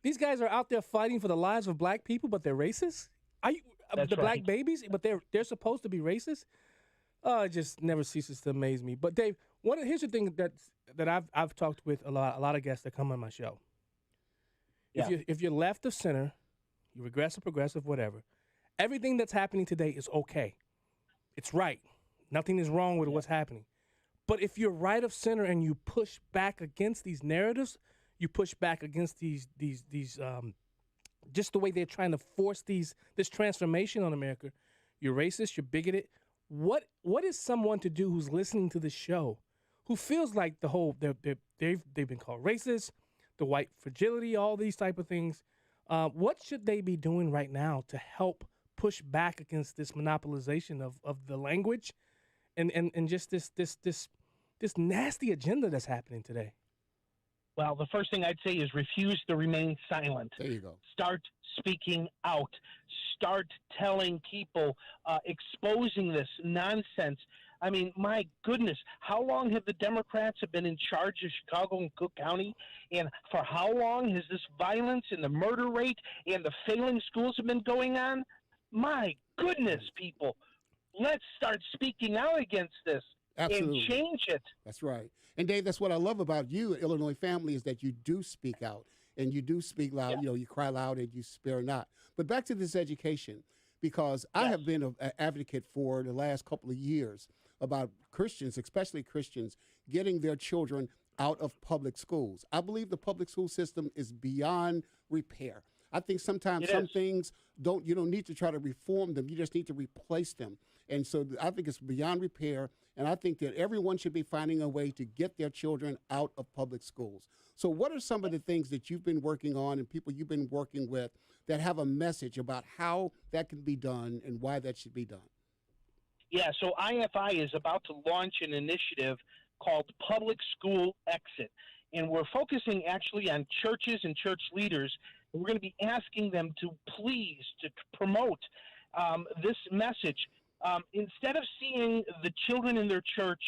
These guys are out there fighting for the lives of black people, but they're racist? Are you That's the right. black babies, but they're supposed to be racist? Oh, it just never ceases to amaze me. But Dave, here's the thing that I've talked with a lot of guests that come on my show. Yeah. If you're left of center, you're regressive, progressive, whatever, everything that's happening today is okay. It's right. Nothing is wrong with what's happening. But if you're right of center and you push back against these narratives, you push back against these just the way they're trying to force this transformation on America, you're racist, you're bigoted. What is someone to do who's listening to this show, who feels like they've been called racist, the white fragility, all these type of things? What should they be doing right now to help push back against this monopolization of the language and just this nasty agenda that's happening today? Well, the first thing I'd say is refuse to remain silent. There you go. Start speaking out. Start telling people, exposing this nonsense. I mean, my goodness, how long have the Democrats been in charge of Chicago and Cook County? And for how long has this violence and the murder rate and the failing schools have been going on? My goodness, people, let's start speaking out against this. Absolutely. And change it. That's right. And Dave, that's what I love about you, Illinois Family, is that you do speak out and you do speak loud. Yeah. You know, you cry loud and you spare not. But back to this education, because I have been an advocate for the last couple of years about Christians, especially Christians, getting their children out of public schools. I believe the public school system is beyond repair. I think sometimes some things you don't need to try to reform them. You just need to replace them. And so I think it's beyond repair. And I think that everyone should be finding a way to get their children out of public schools. So what are some of the things that you've been working on and people you've been working with that have a message about how that can be done and why that should be done? Yeah, so IFI is about to launch an initiative called Public School Exit. And we're focusing actually on churches and church leaders. And we're going to be asking them to please to promote this message. Instead of seeing the children in their church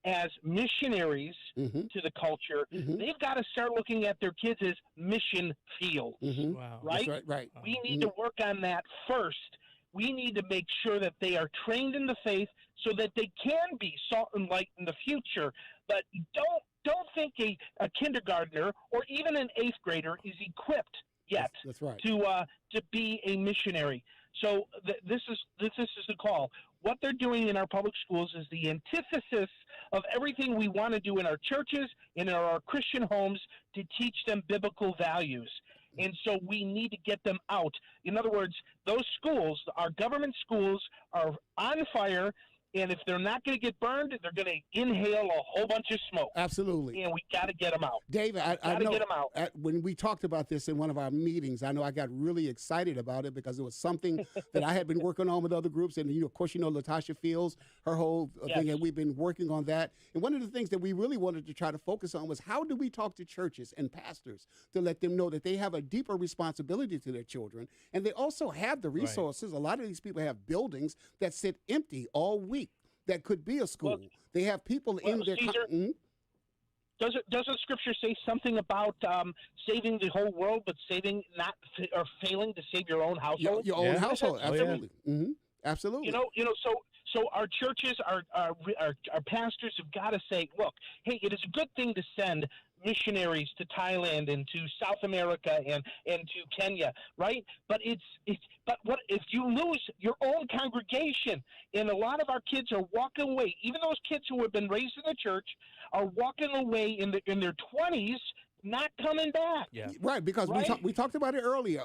as missionaries to the culture, they've got to start looking at their kids as mission fields. Wow. Right? That's right. We need to work on that first. We need to make sure that they are trained in the faith so that they can be salt and light in the future. But don't think a kindergartner or even an 8th grader is equipped yet That's right. to be a missionary. So this is the call. What they're doing in our public schools is the antithesis of everything we want to do in our churches and in our Christian homes to teach them biblical values. And so we need to get them out. In other words, those schools, our government schools, are on fire. And if they're not going to get burned, they're going to inhale a whole bunch of smoke. Absolutely. And we got to get them out. David, I know get them out. When we talked about this in one of our meetings, I know I got really excited about it because it was something that I had been working on with other groups. And, of course, Latasha Fields, her whole thing, and we've been working on that. And one of the things that we really wanted to try to focus on was how do we talk to churches and pastors to let them know that they have a deeper responsibility to their children. And they also have the resources. Right. A lot of these people have buildings that sit empty all week. That could be a school. Well, they have people in their. Caesar, doesn't Scripture say something about saving the whole world, but failing to save your own household? Your own household, absolutely. Absolutely. So our churches, our pastors have got to say, look, hey, it is a good thing to send missionaries to Thailand and to South America and to Kenya, right? But but what if you lose your own congregation? And a lot of our kids are walking away. Even those kids who have been raised in the church are walking away in their 20s, not coming back. Yeah. Right, because we talked about it earlier,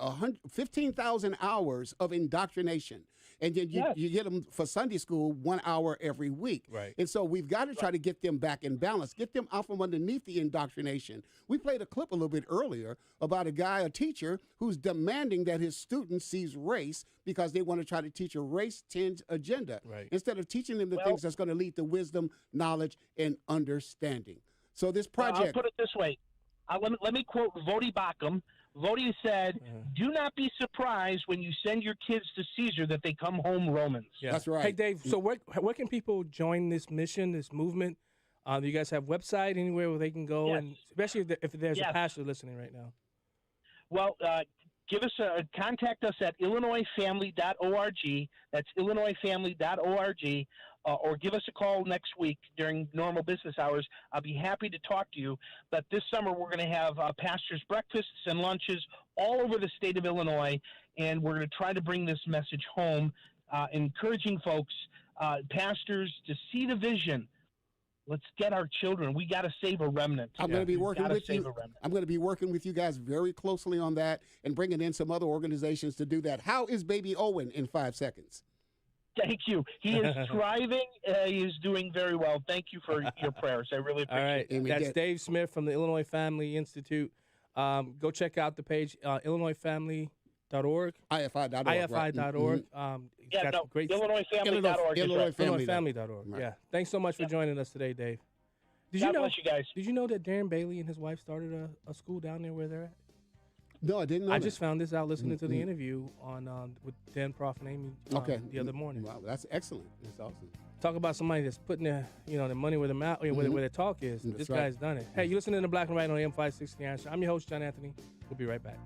15,000 hours of indoctrination. And then you get them for Sunday school 1 hour every week. Right. And so we've got to try to get them back in balance, get them out from underneath the indoctrination. We played a clip a little bit earlier about a teacher, who's demanding that his student sees race because they want to try to teach a race-tinged agenda instead of teaching them the things that's going to lead to wisdom, knowledge, and understanding. So this project... I'll put it this way. Let me quote Vodi Bakum. Vodi said, do not be surprised when you send your kids to Caesar that they come home Romans. Yeah. That's right. Hey, Dave, so where can people join this mission, this movement? Do you guys have a website anywhere where they can go? Yes. And especially if there's a pastor listening right now. Well, contact us at IllinoisFamily.org. That's IllinoisFamily.org. Or give us a call next week during normal business hours. I'll be happy to talk to you. But this summer we're going to have pastors' breakfasts and lunches all over the state of Illinois, and we're going to try to bring this message home, encouraging folks, pastors, to see the vision. Let's get our children. We got to save a remnant. I'm going to be working with you. I'm going to be working with you guys very closely on that and bringing in some other organizations to do that. How is baby Owen in 5 seconds? Thank you. He is thriving. He is doing very well. Thank you for your prayers. I really appreciate it. All right. That's Dave Smith from the Illinois Family Institute. Go check out the page, IllinoisFamily.org. IFI.org. IFI.org. Great IllinoisFamily.org. IllinoisFamily.org. Right. Yeah. Thanks so much for joining us today, Dave. God bless you guys. Did you know that Darren Bailey and his wife started a school down there where they're at? No, I didn't know that. just found this out listening to the interview on with Dan Prof and Amy the other morning. Wow, that's excellent. That's awesome. Talk about somebody that's putting their money where their mouth, where their talk is. That's this right. guy's done it. Hey, you listening to Black and White on AM 560 The Answer. I'm your host, John Anthony. We'll be right back.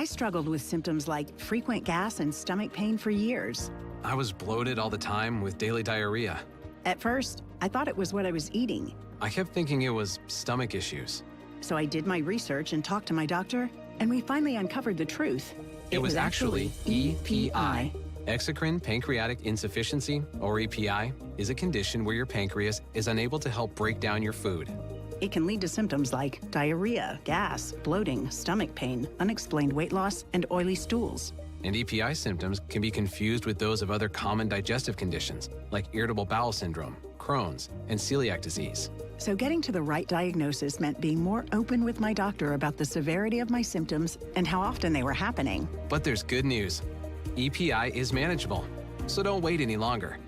I struggled with symptoms like frequent gas and stomach pain for years. I was bloated all the time with daily diarrhea. At first, I thought it was what I was eating. I kept thinking it was stomach issues. So I did my research and talked to my doctor, and we finally uncovered the truth. It was actually EPI. Exocrine pancreatic insufficiency, or EPI, is a condition where your pancreas is unable to help break down your food. It can lead to symptoms like diarrhea, gas, bloating, stomach pain, unexplained weight loss, and oily stools. And EPI symptoms can be confused with those of other common digestive conditions, like irritable bowel syndrome, Crohn's, and celiac disease. So getting to the right diagnosis meant being more open with my doctor about the severity of my symptoms and how often they were happening. But there's good news. EPI is manageable, so don't wait any longer.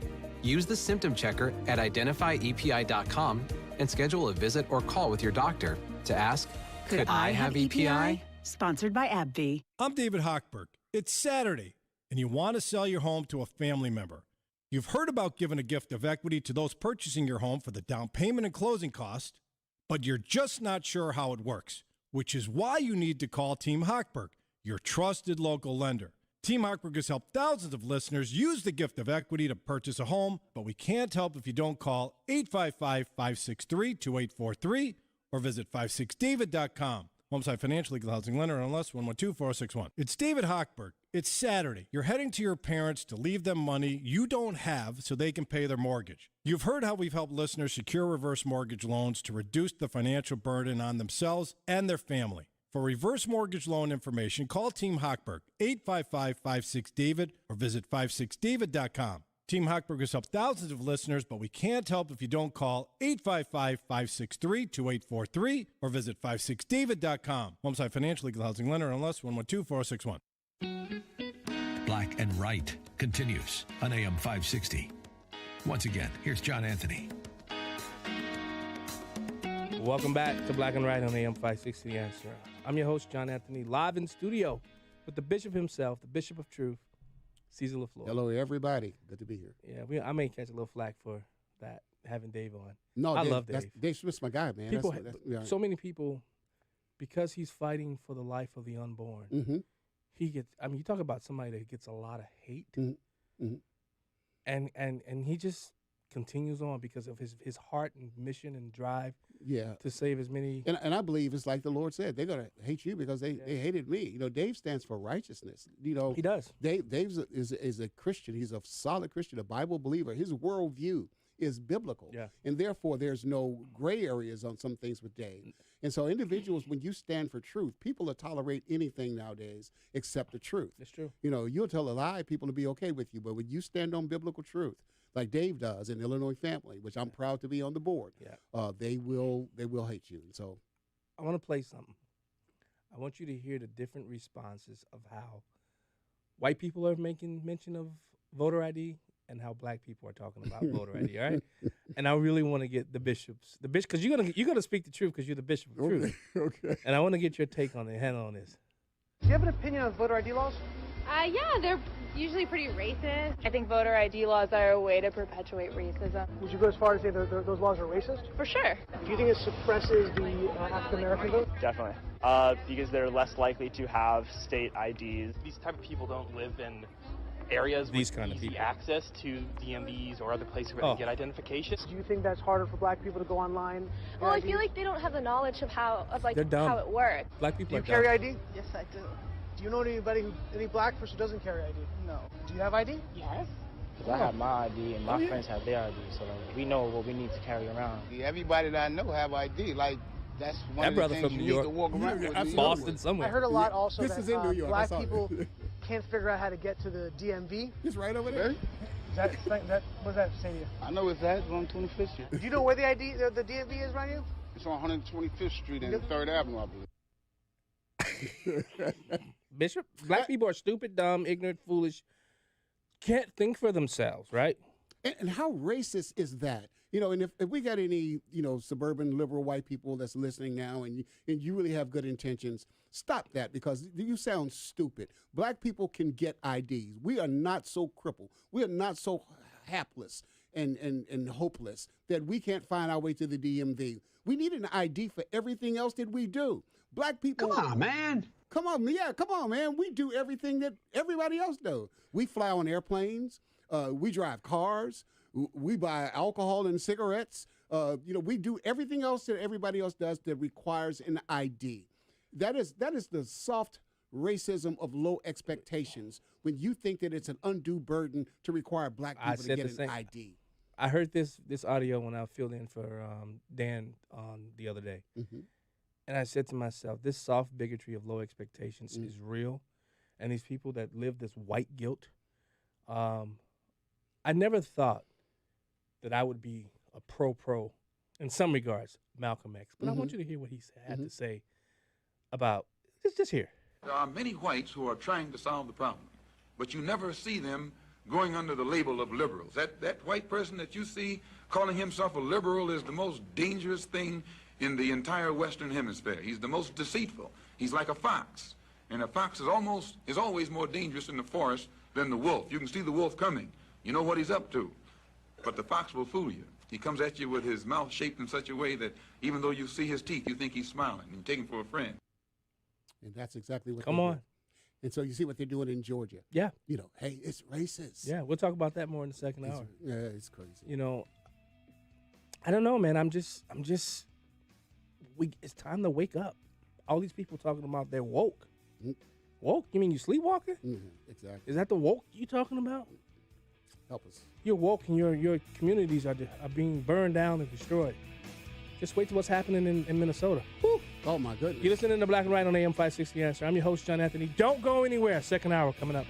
Use the symptom checker at identifyepi.com and schedule a visit or call with your doctor to ask, could I have EPI? Sponsored by AbbVie. I'm David Hochberg. It's Saturday, and you want to sell your home to a family member. You've heard about giving a gift of equity to those purchasing your home for the down payment and closing costs, but you're just not sure how it works, which is why you need to call Team Hochberg, your trusted local lender. Team Hochberg has helped thousands of listeners use the gift of equity to purchase a home, but we can't help if you don't call 855-563-2843 or visit 56david.com. Homeside Financial Legal Housing Lender, unless 112-4061. It's David Hochberg. It's Saturday. You're heading to your parents to leave them money you don't have so they can pay their mortgage. You've heard how we've helped listeners secure reverse mortgage loans to reduce the financial burden on themselves and their family. For reverse mortgage loan information, call Team Hochberg, 855-56-DAVID, or visit 56david.com. Team Hochberg has helped thousands of listeners, but we can't help if you don't call 855-563-2843 or visit 56david.com. Homeside Financial Legal Housing Lender, unless 112-4061. Black and Right continues on AM 560. Once again, here's John Anthony. Welcome back to Black and Right on AM 560 The Answer. I'm your host, John Anthony, live in studio with the Bishop himself, the Bishop of Truth, Cesar LaFleur. Hello, everybody. Good to be here. Yeah, I may catch a little flack for that, having Dave on. No, I love Dave. Dave Smith's my guy, man. People, so many people, because he's fighting for the life of the unborn, he gets, you talk about somebody that gets a lot of hate, and he just continues on because of his heart and mission and drive to save as many. And I believe it's like the Lord said, they're going to hate you because they hated me. You know, Dave stands for righteousness. You know, he does. Dave is a Christian. He's a solid Christian, a Bible believer. His worldview is biblical. Yeah. And therefore, there's no gray areas on some things with Dave. And so individuals, when you stand for truth, people will tolerate anything nowadays except the truth. That's true. You know, you'll tell a lie, people will be okay with you. But when you stand on biblical truth, like Dave does in Illinois Family, which I'm proud to be on the board, they will hate you. And so I want to play something. I want you to hear the different responses of how white people are making mention of voter ID and how black people are talking about voter ID, all right? And I really want to get the bishop, because you're gonna speak the truth because you're the bishop of truth. Okay. And I want to get your take on the handle on this. Do you have an opinion on voter ID laws? Yeah, they're usually pretty racist. I think voter ID laws are a way to perpetuate racism. Would you go as far as say those laws are racist? For sure. Do you think it suppresses the African American vote? Definitely. Because they're less likely to have state IDs. These type of people don't live in areas with easy access to DMVs or other places where they get identification. Do you think that's harder for black people to go online? Well, I feel like they don't have the knowledge of how it works. Black people do you carry ID? Yes, I do. Do you know any black person who doesn't carry ID? No. Do you have ID? Yes. Because I have my ID and my friends have their ID, so we know what we need to carry around. Everybody that I know have ID. Like, that's one of the things you need to walk around with. Boston somewhere. I heard a lot also this that is in New York. black people can't figure out how to get to the DMV. It's right over there. What does that say to you? I know it's that. It's on 25th Street. Do you know where the DMV is, Ryan? It's on 125th Street and 3rd Avenue, I believe. Bishop, black people are stupid, dumb, ignorant, foolish, can't think for themselves, right? And how racist is that? You know, and if we got any, suburban liberal white people that's listening now and you really have good intentions, stop that because you sound stupid. Black people can get IDs. We are not so crippled. We are not so hapless. and hopeless that we can't find our way to the DMV. We need an ID for everything else that we do. Black people. Come on, man. Come on, man. We do everything that everybody else does. We fly on airplanes. We drive cars. We buy alcohol and cigarettes. We do everything else that everybody else does that requires an ID. That is the soft racism of low expectations when you think that it's an undue burden to require black people to get an ID. I heard this audio when I filled in for Dan on the other day. Mm-hmm. And I said to myself, this soft bigotry of low expectations is real. And these people that live this white guilt, I never thought that I would be a pro, in some regards, Malcolm X. But I want you to hear what he had to say about, just here. There are many whites who are trying to solve the problem, but you never see them going under the label of liberals. That white person that you see calling himself a liberal is the most dangerous thing in the entire Western Hemisphere. He's the most deceitful. He's like a fox, and a fox is always more dangerous in the forest than the wolf. You can see the wolf coming. You know what he's up to, but the fox will fool you. He comes at you with his mouth shaped in such a way that even though you see his teeth, you think he's smiling, and you take him for a friend. And that's exactly what. Come on. Do. And so you see what they're doing in Georgia. Yeah. Hey, it's racist. Yeah, we'll talk about that more in the second hour. Yeah, it's crazy. I don't know, man. It's time to wake up. All these people talking about they're woke. Woke? You mean you sleepwalking? Exactly. Is that the woke you talking about? Help us. You're woke and your communities are being burned down and destroyed. Just wait till what's happening in Minnesota. Woo. Oh, my goodness. You're listening to Black and White on AM 560 Answer. I'm your host, John Anthony. Don't go anywhere. Second hour coming up.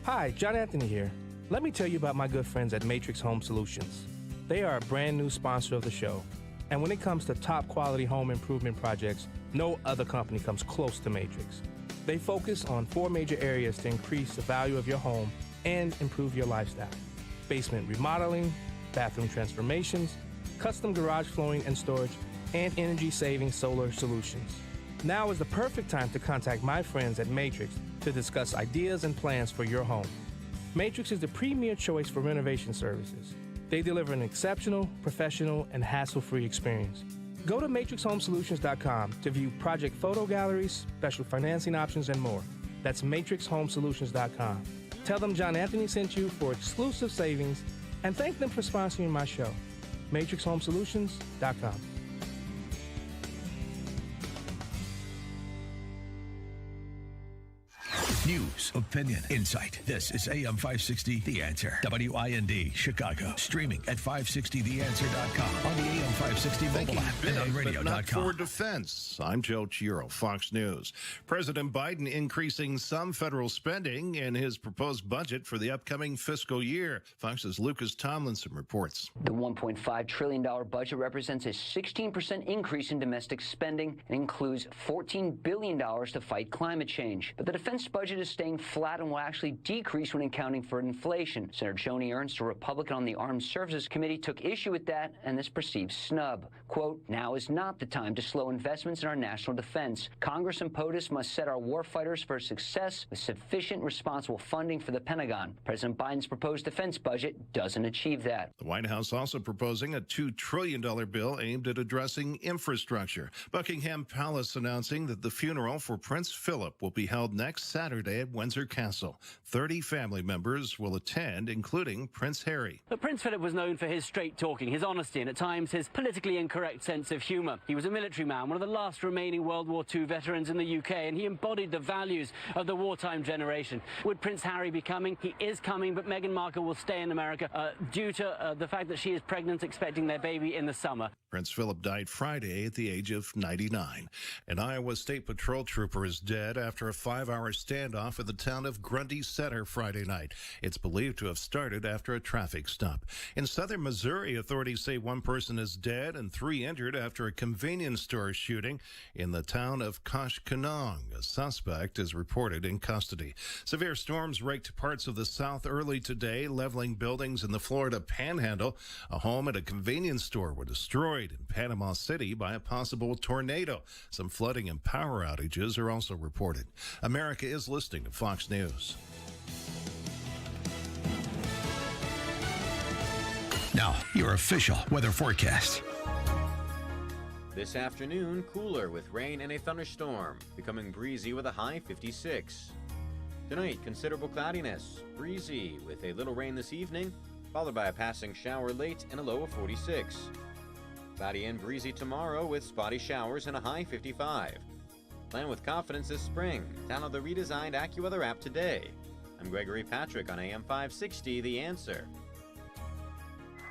Hi, John Anthony here. Let me tell you about my good friends at Matrix Home Solutions. They are a brand new sponsor of the show. And when it comes to top quality home improvement projects, no other company comes close to Matrix. They focus on 4 major areas to increase the value of your home and improve your lifestyle: basement remodeling, bathroom transformations, custom garage flooring and storage, and energy-saving solar solutions. Now is the perfect time to contact my friends at Matrix to discuss ideas and plans for your home. Matrix is the premier choice for renovation services. They deliver an exceptional, professional, and hassle-free experience. Go to matrixhomesolutions.com to view project photo galleries, special financing options, and more. That's matrixhomesolutions.com. Tell them John Anthony sent you for exclusive savings, and thank them for sponsoring my show. matrixhomesolutions.com. News, opinion, insight. This is AM 560, The Answer. WIND, Chicago. Streaming at 560theanswer.com on the AM 560 mobile app and on radio.com. But not for defense. I'm Joe Chiro, Fox News. President Biden increasing some federal spending in his proposed budget for the upcoming fiscal year. Fox's Lucas Tomlinson reports. The $1.5 trillion budget represents a 16% increase in domestic spending and includes $14 billion to fight climate change. But the defense budget is staying flat and will actually decrease when accounting for inflation. Senator Joni Ernst, a Republican on the Armed Services Committee, took issue with that and this perceived snub. Quote, now is not the time to slow investments in our national defense. Congress and POTUS must set our warfighters for success with sufficient responsible funding for the Pentagon. President Biden's proposed defense budget doesn't achieve that. The White House also proposing a $2 trillion bill aimed at addressing infrastructure. Buckingham Palace announcing that the funeral for Prince Philip will be held next Saturday at Windsor Castle. 30 family members will attend, including Prince Harry. But Prince Philip was known for his straight talking, his honesty, and at times his politically incorrect sense of humour. He was a military man, one of the last remaining World War II veterans in the UK, and he embodied the values of the wartime generation. Would Prince Harry be coming? He is coming, but Meghan Markle will stay in America due to the fact that she is pregnant, expecting their baby in the summer. Prince Philip died Friday at the age of 99. An Iowa State Patrol trooper is dead after a 5-hour standoff standoff in the town of Grundy Center Friday night. It's believed to have started after a traffic stop. In southern Missouri, authorities say one person is dead and 3 injured after a convenience store shooting in the town of Koshkonong. A suspect is reported in custody. Severe storms raked parts of the South early today, leveling buildings in the Florida Panhandle. A home and a convenience store were destroyed in Panama City by a possible tornado. Some flooding and power outages are also reported. America is listening to Fox News. Now, your official weather forecast. This afternoon, cooler with rain and a thunderstorm, becoming breezy with a high 56. Tonight, considerable cloudiness, breezy with a little rain this evening, followed by a passing shower late and a low of 46. Cloudy and breezy tomorrow with spotty showers and a high 55. Plan with confidence this spring. Download the redesigned AccuWeather app today. I'm Gregory Patrick on AM 560, The Answer.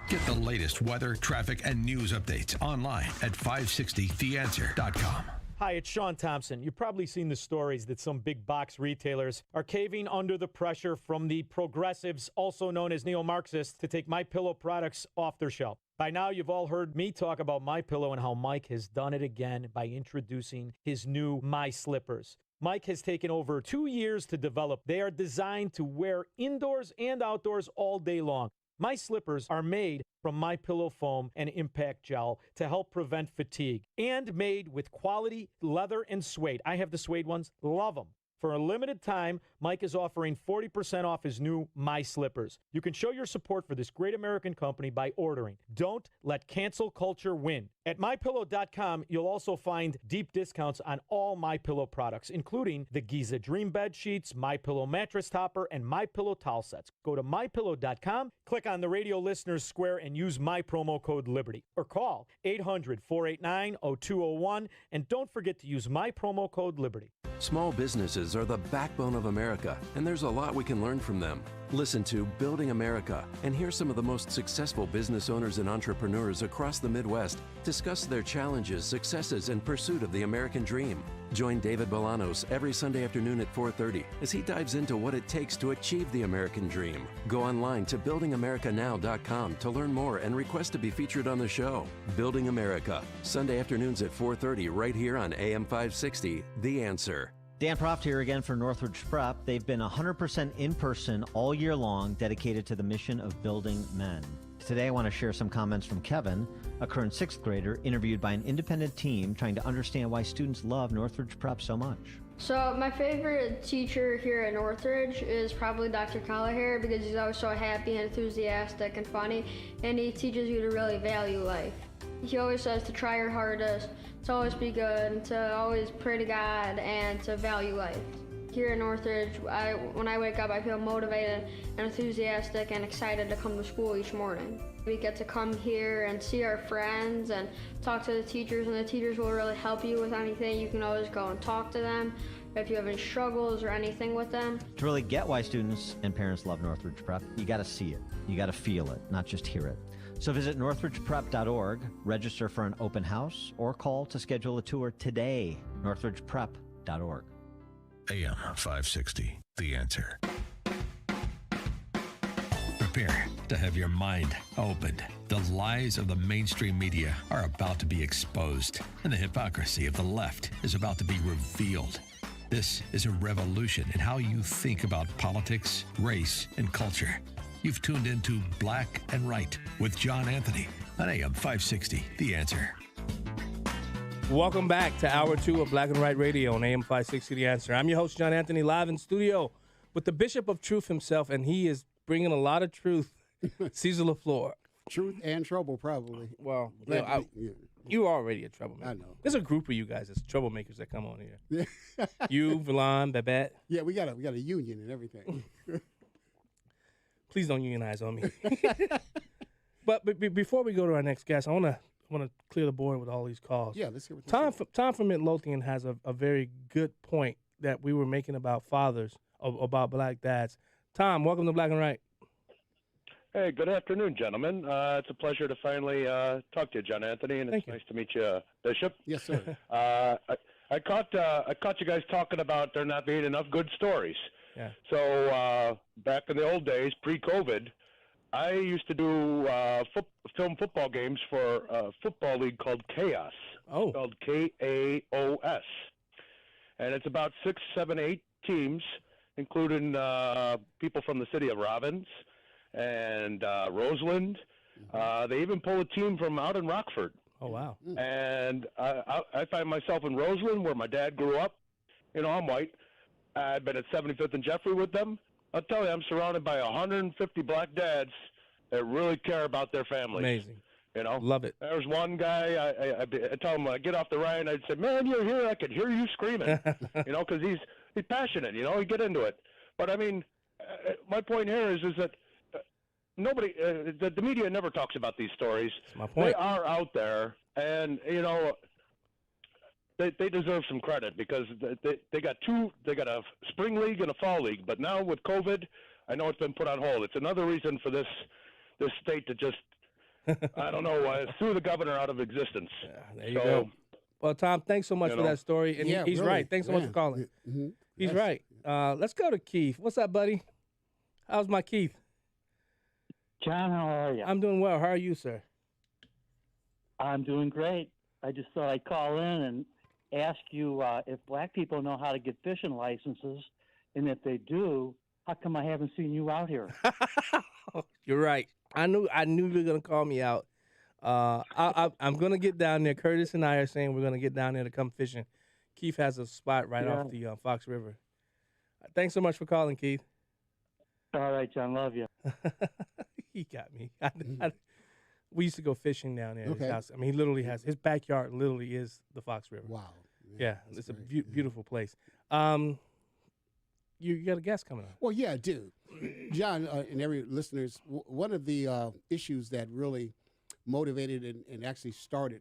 Get the latest weather, traffic, and news updates online at 560theanswer.com. Hi, it's Sean Thompson. You've probably seen the stories that some big box retailers are caving under the pressure from the progressives, also known as neo-Marxists, to take MyPillow products off their shelf. By now, you've all heard me talk about MyPillow and how Mike has done it again by introducing his new My Slippers. Mike has taken over 2 years to develop. They are designed to wear indoors and outdoors all day long. My Slippers are made from MyPillow foam and impact gel to help prevent fatigue, and made with quality leather and suede. I have the suede ones, love them. For a limited time, Mike is offering 40% off his new My Slippers. You can show your support for this great American company by ordering. Don't let cancel culture win. At MyPillow.com, you'll also find deep discounts on all MyPillow products, including the Giza Dream Bed Sheets, MyPillow Mattress Topper, and MyPillow Towel Sets. Go to MyPillow.com, click on the Radio Listeners Square, and use my promo code LIBERTY. Or call 800-489-0201, and don't forget to use my promo code LIBERTY. Small businesses are the backbone of America, and there's a lot we can learn from them. Listen to Building America and hear some of the most successful business owners and entrepreneurs across the Midwest discuss their challenges, successes, and pursuit of the American dream. Join David Bolanos every Sunday afternoon at 4:30 as he dives into what it takes to achieve the American dream. Go online to buildingamericanow.com to learn more and request to be featured on the show. Building America, Sunday afternoons at 4:30 right here on AM 560, The Answer. Dan Proft here again for Northridge Prep. They've been 100% in person all year long, dedicated to the mission of building men. Today I want to share some comments from Kevin, a current 6th grader interviewed by an independent team trying to understand why students love Northridge Prep so much. So my favorite teacher here at Northridge is probably Dr. Callahan, because he's always so happy and enthusiastic and funny, and he teaches you to really value life. He always says to try your hardest, to always be good, to always pray to God, and to value life. Here at Northridge, when I wake up, I feel motivated and enthusiastic and excited to come to school each morning. We get to come here and see our friends and talk to the teachers, and the teachers will really help you with anything. You can always go and talk to them if you have any struggles or anything with them. To really get why students and parents love Northridge Prep, you got to see it. You got to feel it, not just hear it. So visit northridgeprep.org, register for an open house, or call to schedule a tour today. northridgeprep.org. AM 560, The Answer. Prepare to have your mind opened. The lies of the mainstream media are about to be exposed, and the hypocrisy of the left is about to be revealed. This is a revolution in how you think about politics, race, and culture. You've tuned into Black and Right with John Anthony on AM 560, The Answer. Welcome back to Hour 2 of Black and Right Radio on AM 560, The Answer. I'm your host, John Anthony, live in studio with the Bishop of Truth himself, and he is bringing a lot of truth, Cesar LaFleur. Truth and trouble, probably. Well, you're already a troublemaker. I know. There's a group of you guys as troublemakers that come on here. You, Villan, Babette. Yeah, we got a union and everything. Please don't unionize on me. But before we go to our next guest, I want to clear the board with all these calls. Yeah, let's hear what Tom from Midlothian has a very good point that we were making about fathers, about black dads. Tom, welcome to Black and Right. Hey, good afternoon, gentlemen. It's a pleasure to finally talk to you, John Anthony, and it's nice to meet you, Bishop. Yes, sir. I caught you guys talking about there not being enough good stories. Yeah. So back in the old days, pre-COVID, I used to do film football games for a football league called Chaos. Oh. Spelled K-A-O-S. And it's about 6, 7, 8 teams, including people from the city of Robbins and Roseland. They even pull a team from out in Rockford. Oh, wow. And I find myself in Roseland, where my dad grew up. You know, I'm white. I've been at 75th and Jeffrey with them. I'll tell you, I'm surrounded by 150 black dads that really care about their families. Amazing. You know? Love it. There's one guy, I tell him when I get off the ride, I'd say, man, you're here, I could hear you screaming. You know, because he's passionate, you know, he get into it. But, I mean, my point here is that nobody, the media never talks about these stories. That's my point. They are out there, and, you know, they deserve some credit because they got a spring league and a fall league. But now with COVID, I know it's been put on hold. It's another reason for this state to just, I don't know, sue the governor out of existence. There you go. Well, Tom, thanks so much for that story. And he's really, right. Thanks so much for calling. Mm-hmm. He's right. Let's go to Keith. What's up, buddy? How's my Keith? John, how are you? I'm doing well. How are you, sir? I'm doing great. I just thought I'd call in and ask you if black people know how to get fishing licenses, and if they do, how come I haven't seen you out here? You're right. I knew you were gonna call me out. I'm gonna get down there. Curtis and I are saying we're gonna get down there to come fishing. Keith has a spot right off the Fox River. Thanks so much for calling, Keith. All right, John. Love you. He got me. We used to go fishing down there at Okay. his house. I mean, he literally has his backyard. Literally is the Fox River. Wow. Yeah, it's a beautiful place. You got a guest coming on. Well, yeah, I do. John, and every listeners, one of the issues that really motivated and actually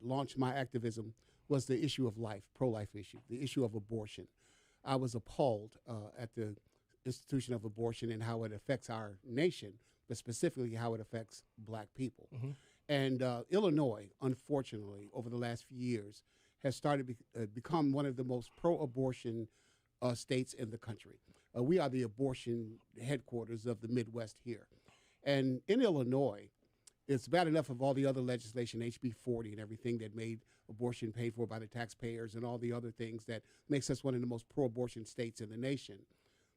launched my activism was the issue of life, pro-life issue, the issue of abortion. I was appalled at the institution of abortion and how it affects our nation, but specifically how it affects black people. Mm-hmm. And Illinois, unfortunately, over the last few years, has started become one of the most pro-abortion states in the country. We are the abortion headquarters of the Midwest here. And in Illinois, it's bad enough of all the other legislation, HB 40 and everything that made abortion paid for by the taxpayers and all the other things that makes us one of the most pro-abortion states in the nation.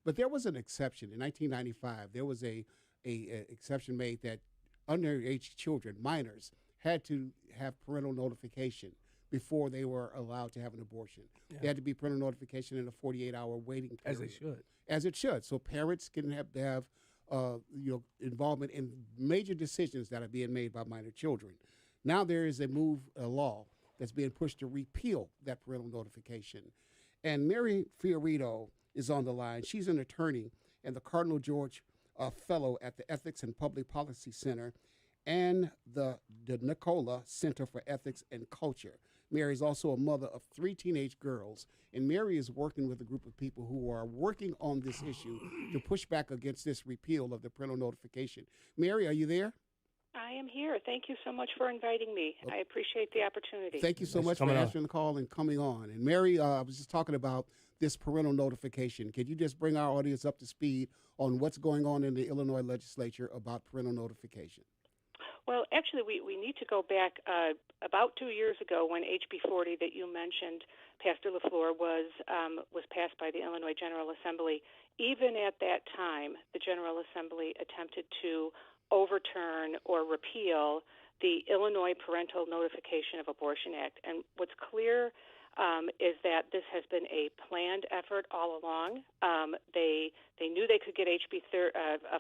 But there was an exception. In 1995, there was a exception made that underage children, minors, had to have parental notification before they were allowed to have an abortion. Yeah. There had to be parental notification in a 48-hour waiting period. As they should. As it should. So parents can have involvement in major decisions that are being made by minor children. Now there is a law that's being pushed to repeal that parental notification. And Mary Fiorito is on the line. She's an attorney and the Cardinal George Fellow at the Ethics and Public Policy Center and the Nicola Center for Ethics and Culture. Mary is also a mother of 3 teenage girls, and Mary is working with a group of people who are working on this issue to push back against this repeal of the parental notification. Mary, are you there? I am here. Thank you so much for inviting me. I appreciate the opportunity. Thank you so much for answering the call and coming on. And Mary, I was just talking about this parental notification. Could you just bring our audience up to speed on what's going on in the Illinois legislature about parental notification? Well, actually, we need to go back about 2 years ago when HB 40 that you mentioned, Pastor LaFleur, was passed by the Illinois General Assembly. Even at that time, the General Assembly attempted to overturn or repeal the Illinois Parental Notification of Abortion Act. And what's clear is that this has been a planned effort all along. They knew they could get HB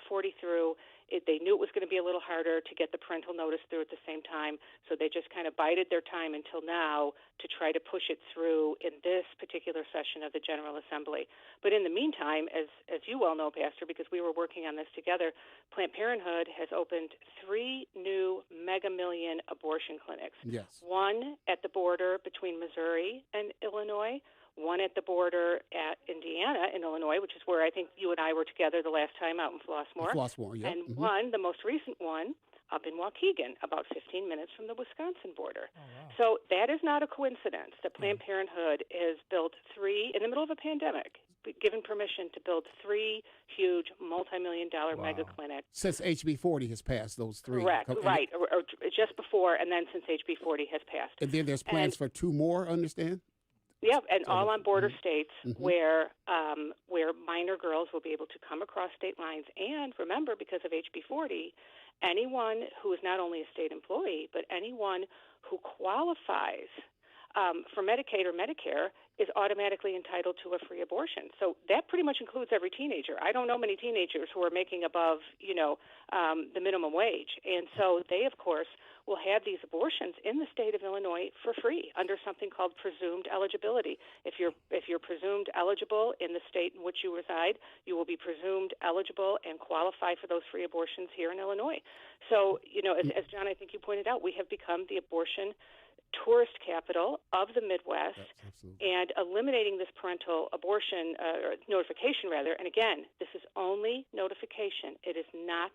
40 through. They knew it was going to be a little harder to get the parental notice through at the same time, so they just kind of bided their time until now to try to push it through in this particular session of the General Assembly. But in the meantime, as you well know, Pastor, because we were working on this together, Planned Parenthood has opened 3 new mega million abortion clinics. Yes. One at the border between Missouri and Illinois, one at the border at Indiana in Illinois, which is where I think you and I were together the last time out in Flossmoor. Flossmoor, yeah. And one, the most recent one, up in Waukegan, about 15 minutes from the Wisconsin border. So that is not a coincidence that Planned Parenthood has built three, in the middle of a pandemic, given permission to build three huge multi-million-dollar mega clinics. Since HB 40 has passed, those three. Correct, right, or just before, and then since HB 40 has passed. And then there's plans for two more, understand? Yeah, and all on border states where minor girls will be able to come across state lines. And remember, because of HB 40, anyone who is not only a state employee, but anyone who qualifies for Medicaid or Medicare is automatically entitled to a free abortion. So that pretty much includes every teenager. I don't know many teenagers who are making above, the minimum wage. And so they, of course, will have these abortions in the state of Illinois for free under something called presumed eligibility. If you're presumed eligible in the state in which you reside, you will be presumed eligible and qualify for those free abortions here in Illinois. So, as John, I think you pointed out, we have become the abortion tourist capital of the Midwest, and eliminating this parental abortion or notification, rather. And again, this is only notification. It is not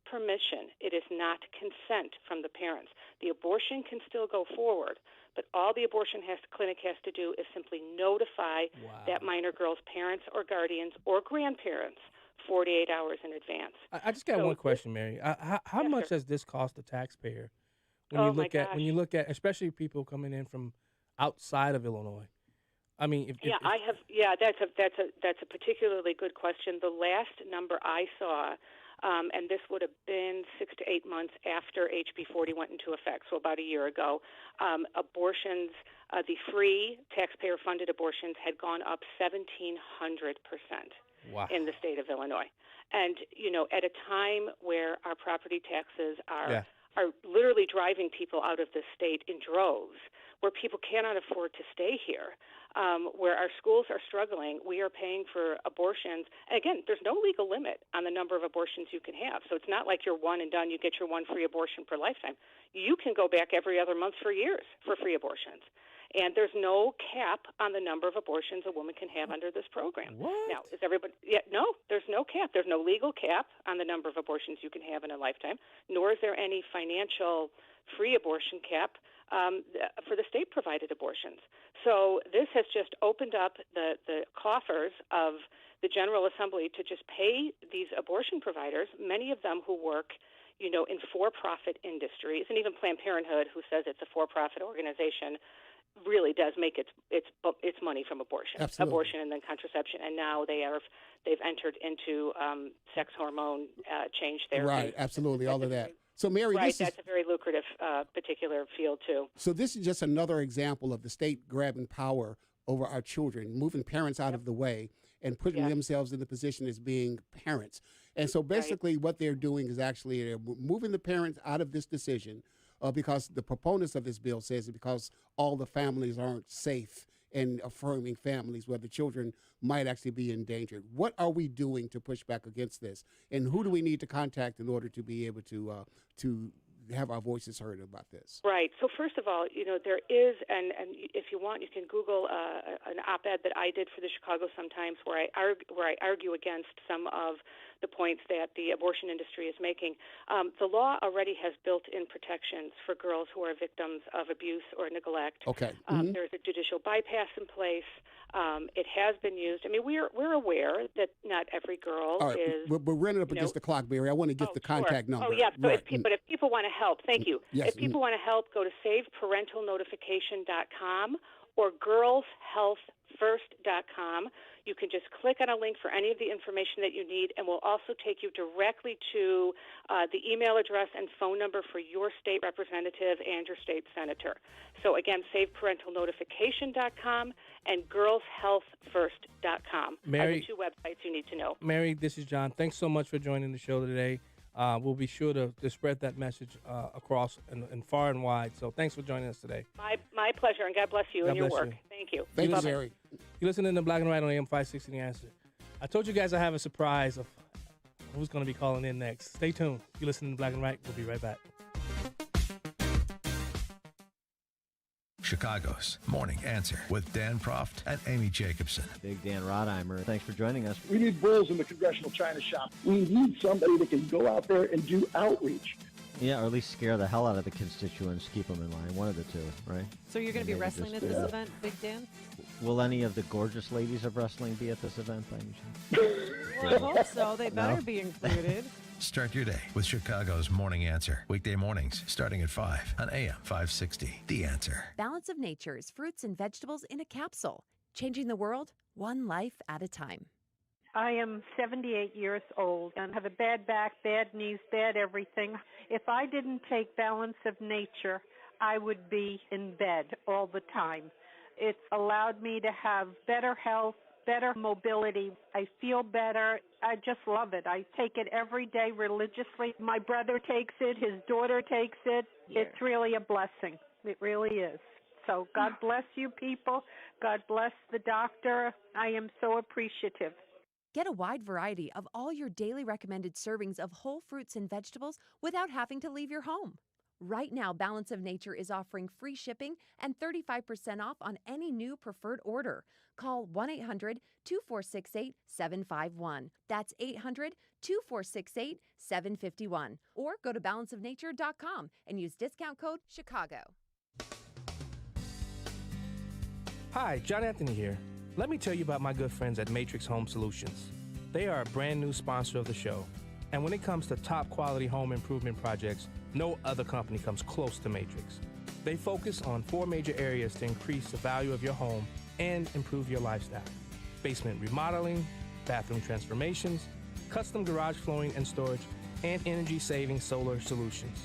permission. It is not consent from the parents. The abortion can still go forward, but all the abortion clinic has to do is simply notify that minor girl's parents or guardians or grandparents 48 hours in advance. I just got one question, Mary. How much does this cost the taxpayer? When you look at especially people coming in from outside of Illinois, I mean, that's a particularly good question. The last number I saw, and this would have been 6 to 8 months after HB 40 went into effect, so about a year ago, abortions, the free taxpayer-funded abortions had gone up 1,700% in the state of Illinois, and at a time where our property taxes are literally driving people out of the state in droves, where people cannot afford to stay here, where our schools are struggling, we are paying for abortions. And again, there's no legal limit on the number of abortions you can have. So it's not like you're one and done, you get your one free abortion per lifetime. You can go back every other month for years for free abortions. And there's no cap on the number of abortions a woman can have under this program. Now, is everybody? Yeah, no, there's no cap. There's no legal cap on the number of abortions you can have in a lifetime, nor is there any financial free abortion cap for the state-provided abortions. So this has just opened up the coffers of the General Assembly to just pay these abortion providers, many of them who work in for-profit industries, and even Planned Parenthood, who says it's a for-profit organization, really does make its money from abortion, and then contraception, and now they've entered into sex hormone change therapy. Right, absolutely, all of that. So, Mary, that's a very lucrative particular field too. So this is just another example of the state grabbing power over our children, moving parents out of the way, and putting themselves in the position as being parents. And so basically, what they're doing is actually they're moving the parents out of this decision. Because the proponents of this bill says it because all the families aren't safe and affirming families where the children might actually be endangered. What are we doing to push back against this? And who do we need to contact in order to be able to have our voices heard about this? Right. So first of all, there is, and if you want, you can Google an op-ed that I did for the Chicago Sun-Times where I argue against some of the points that the abortion industry is making. The law already has built-in protections for girls who are victims of abuse or neglect. Okay. There's a judicial bypass in place. It has been used. I mean, we're aware that not every girl is. We're running up against the clock, Barry. I want to get the contact number. Oh, yeah. So right. But if people want to help, thank you. Yes. If people want to help, go to saveparentalnotification.com or girlshealthfirst.com. You can just click on a link for any of the information that you need, and we'll also take you directly to the email address and phone number for your state representative and your state senator. So again, saveparentalnotification.com and girlshealthfirst.com are the two websites you need to know. Mary, this is John. Thanks so much for joining the show today. We'll be sure to spread that message across and far and wide. So thanks for joining us today. My pleasure, and God bless you and your work. Thank you. Thank you, Mary. You're listening to Black and White on AM 560 The Answer. I told you guys I have a surprise of who's going to be calling in next. Stay tuned. You're listening to Black and White. We'll be right back. Chicago's Morning Answer with Dan Proft and Amy Jacobson. Big Dan Rodheimer, thanks for joining us. We need bulls in the congressional china shop. We need somebody that can go out there and do outreach. Yeah, or at least scare the hell out of the constituents, keep them in line. One of the two, right? So you're going to be wrestling at this event, Big Dan? Will any of the gorgeous ladies of wrestling be at this event by any chance? Well, I hope so. They better be included. Start your day with Chicago's Morning Answer. Weekday mornings starting at 5 on AM 560. The Answer. Balance of Nature's fruits and vegetables in a capsule. Changing the world, one life at a time. I am 78 years old and have a bad back, bad knees, bad everything. If I didn't take Balance of Nature, I would be in bed all the time. It's allowed me to have better health, better mobility. I feel better. I just love it. I take it every day religiously. My brother takes it. His daughter takes it. Yeah. It's really a blessing. It really is. So God bless you people. God bless the doctor. I am so appreciative. Get a wide variety of all your daily recommended servings of whole fruits and vegetables without having to leave your home. Right now, Balance of Nature is offering free shipping and 35% off on any new preferred order. Call 1-800-2468-751. That's 800-2468-751. Or go to balanceofnature.com and use discount code Chicago. Hi, John Anthony here. Let me tell you about my good friends at Matrix Home Solutions. They are a brand new sponsor of the show. And when it comes to top quality home improvement projects, no other company comes close to Matrix. They focus on 4 major areas to increase the value of your home and improve your lifestyle: basement remodeling, bathroom transformations, custom garage flooring and storage, and energy-saving solar solutions.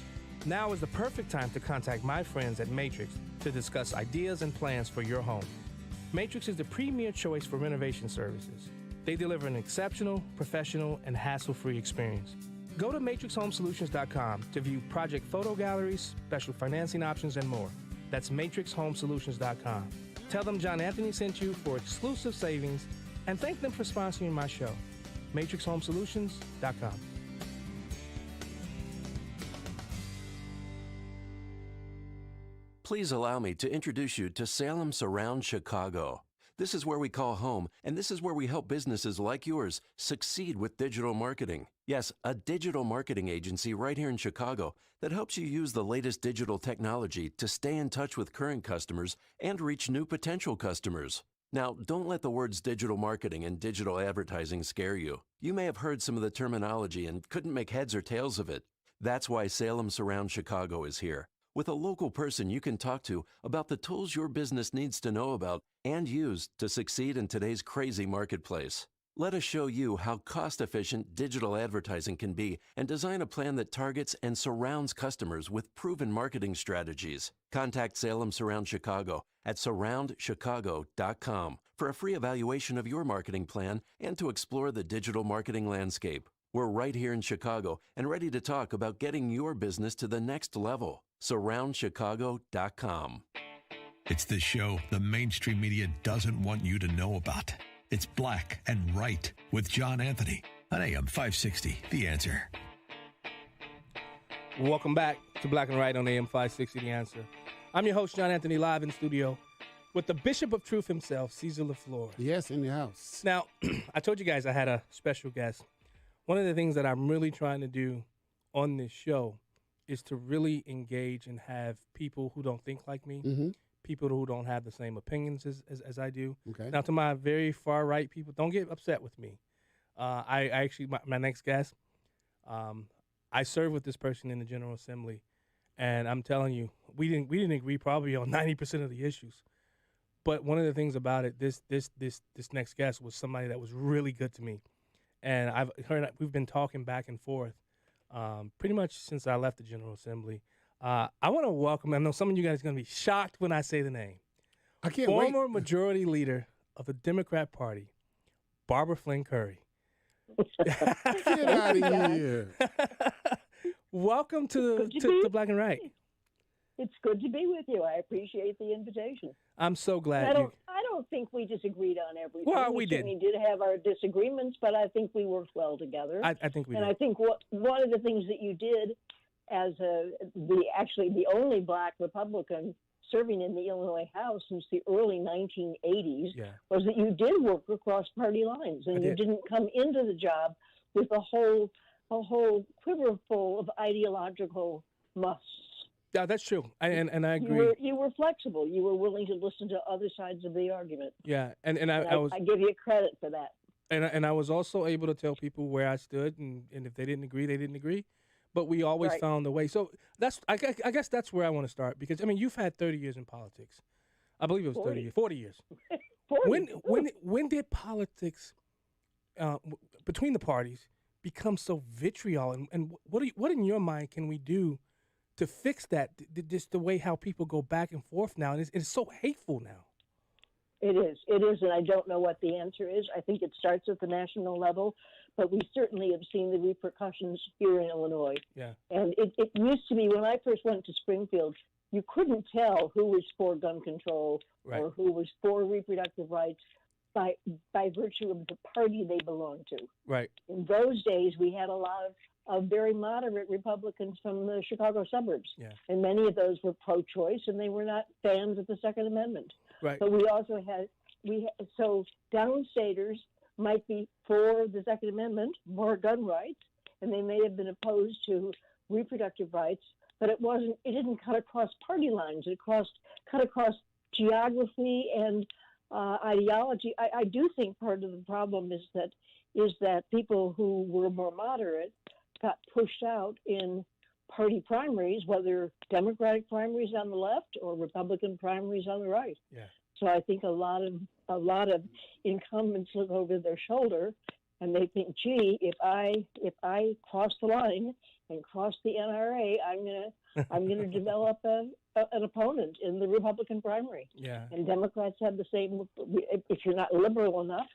Now is the perfect time to contact my friends at Matrix to discuss ideas and plans for your home. Matrix is the premier choice for renovation services. They deliver an exceptional, professional, and hassle-free experience. Go to matrixhomesolutions.com to view project photo galleries, special financing options, and more. That's matrixhomesolutions.com. Tell them John Anthony sent you for exclusive savings, and thank them for sponsoring my show. matrixhomesolutions.com. Please allow me to introduce you to Salem Surround Chicago. This is where we call home, and this is where we help businesses like yours succeed with digital marketing. Yes, a digital marketing agency right here in Chicago that helps you use the latest digital technology to stay in touch with current customers and reach new potential customers. Now, don't let the words digital marketing and digital advertising scare you. You may have heard some of the terminology and couldn't make heads or tails of it. That's why Salem Surround Chicago is here, with a local person you can talk to about the tools your business needs to know about and use to succeed in today's crazy marketplace. Let us show you how cost-efficient digital advertising can be and design a plan that targets and surrounds customers with proven marketing strategies. Contact Salem Surround Chicago at surroundchicago.com for a free evaluation of your marketing plan and to explore the digital marketing landscape. We're right here in Chicago and ready to talk about getting your business to the next level. surroundchicago.com. It's the show the mainstream media doesn't want you to know about. It's Black and Right with John Anthony on AM 560, The Answer. Welcome back to Black and Right on AM 560, The Answer. I'm your host, John Anthony, live in studio with the Bishop of Truth himself, Cesar LaFleur. Yes, in the house. Now, I told you guys I had a special guest. One of the things that I'm really trying to do on this show is to really engage and have people who don't think like me, people who don't have the same opinions as I do. Okay. Now, to my very far right people, don't get upset with me. I actually, my next guest, I served with this person in the General Assembly, and I'm telling you, we didn't agree probably on 90% of the issues. But one of the things about it, this next guest was somebody that was really good to me, and we've been talking back and forth pretty much since I left the General Assembly. I want to welcome, I know some of you guys are going to be shocked when I say the name. I can't wait. Former Majority Leader of the Democrat Party, Barbara Flynn Curry. Get out of here. Welcome to Black and Right. It's good to be with you. I appreciate the invitation. I'm so glad I don't think we disagreed on everything. Well, we certainly did have our disagreements, but I think we worked well together. I think we did. And I think one of the things that you did as the only black Republican serving in the Illinois House since the early 1980s was that you did work across party lines, and you didn't come into the job with a whole a whole quiver full of ideological musts. Yeah, that's true, and I agree. You were flexible. You were willing to listen to other sides of the argument. Yeah, and I give you credit for that. And I was also able to tell people where I stood, and if they didn't agree, they didn't agree. But we always found a way. So I guess that's where I want to start, because I mean, you've had 30 years in politics. I believe it was 40 years. 40 years. 40. When did politics between the parties become so vitriol? And what in your mind can we do to fix that? Just the way how people go back and forth now, and it's so hateful now. It is, and I don't know what the answer is. I think it starts at the national level, but we certainly have seen the repercussions here in Illinois. Yeah. And it used to be, when I first went to Springfield, you couldn't tell who was for gun control or who was for reproductive rights by virtue of the party they belonged to. Right. In those days, we had a lot of very moderate Republicans from the Chicago suburbs. Yeah. And many of those were pro-choice, and they were not fans of the Second Amendment. Right. But we also had so downstaters might be for the Second Amendment, more gun rights, and they may have been opposed to reproductive rights, but it didn't cut across party lines. It cut across geography and ideology. I do think part of the problem is that people who were more moderate got pushed out in party primaries, whether Democratic primaries on the left or Republican primaries on the right. Yeah. So I think a lot of incumbents look over their shoulder and they think, gee, if I cross the line and cross the NRA, I'm gonna develop an opponent in the Republican primary. Yeah. And Democrats have the same. If you're not liberal enough,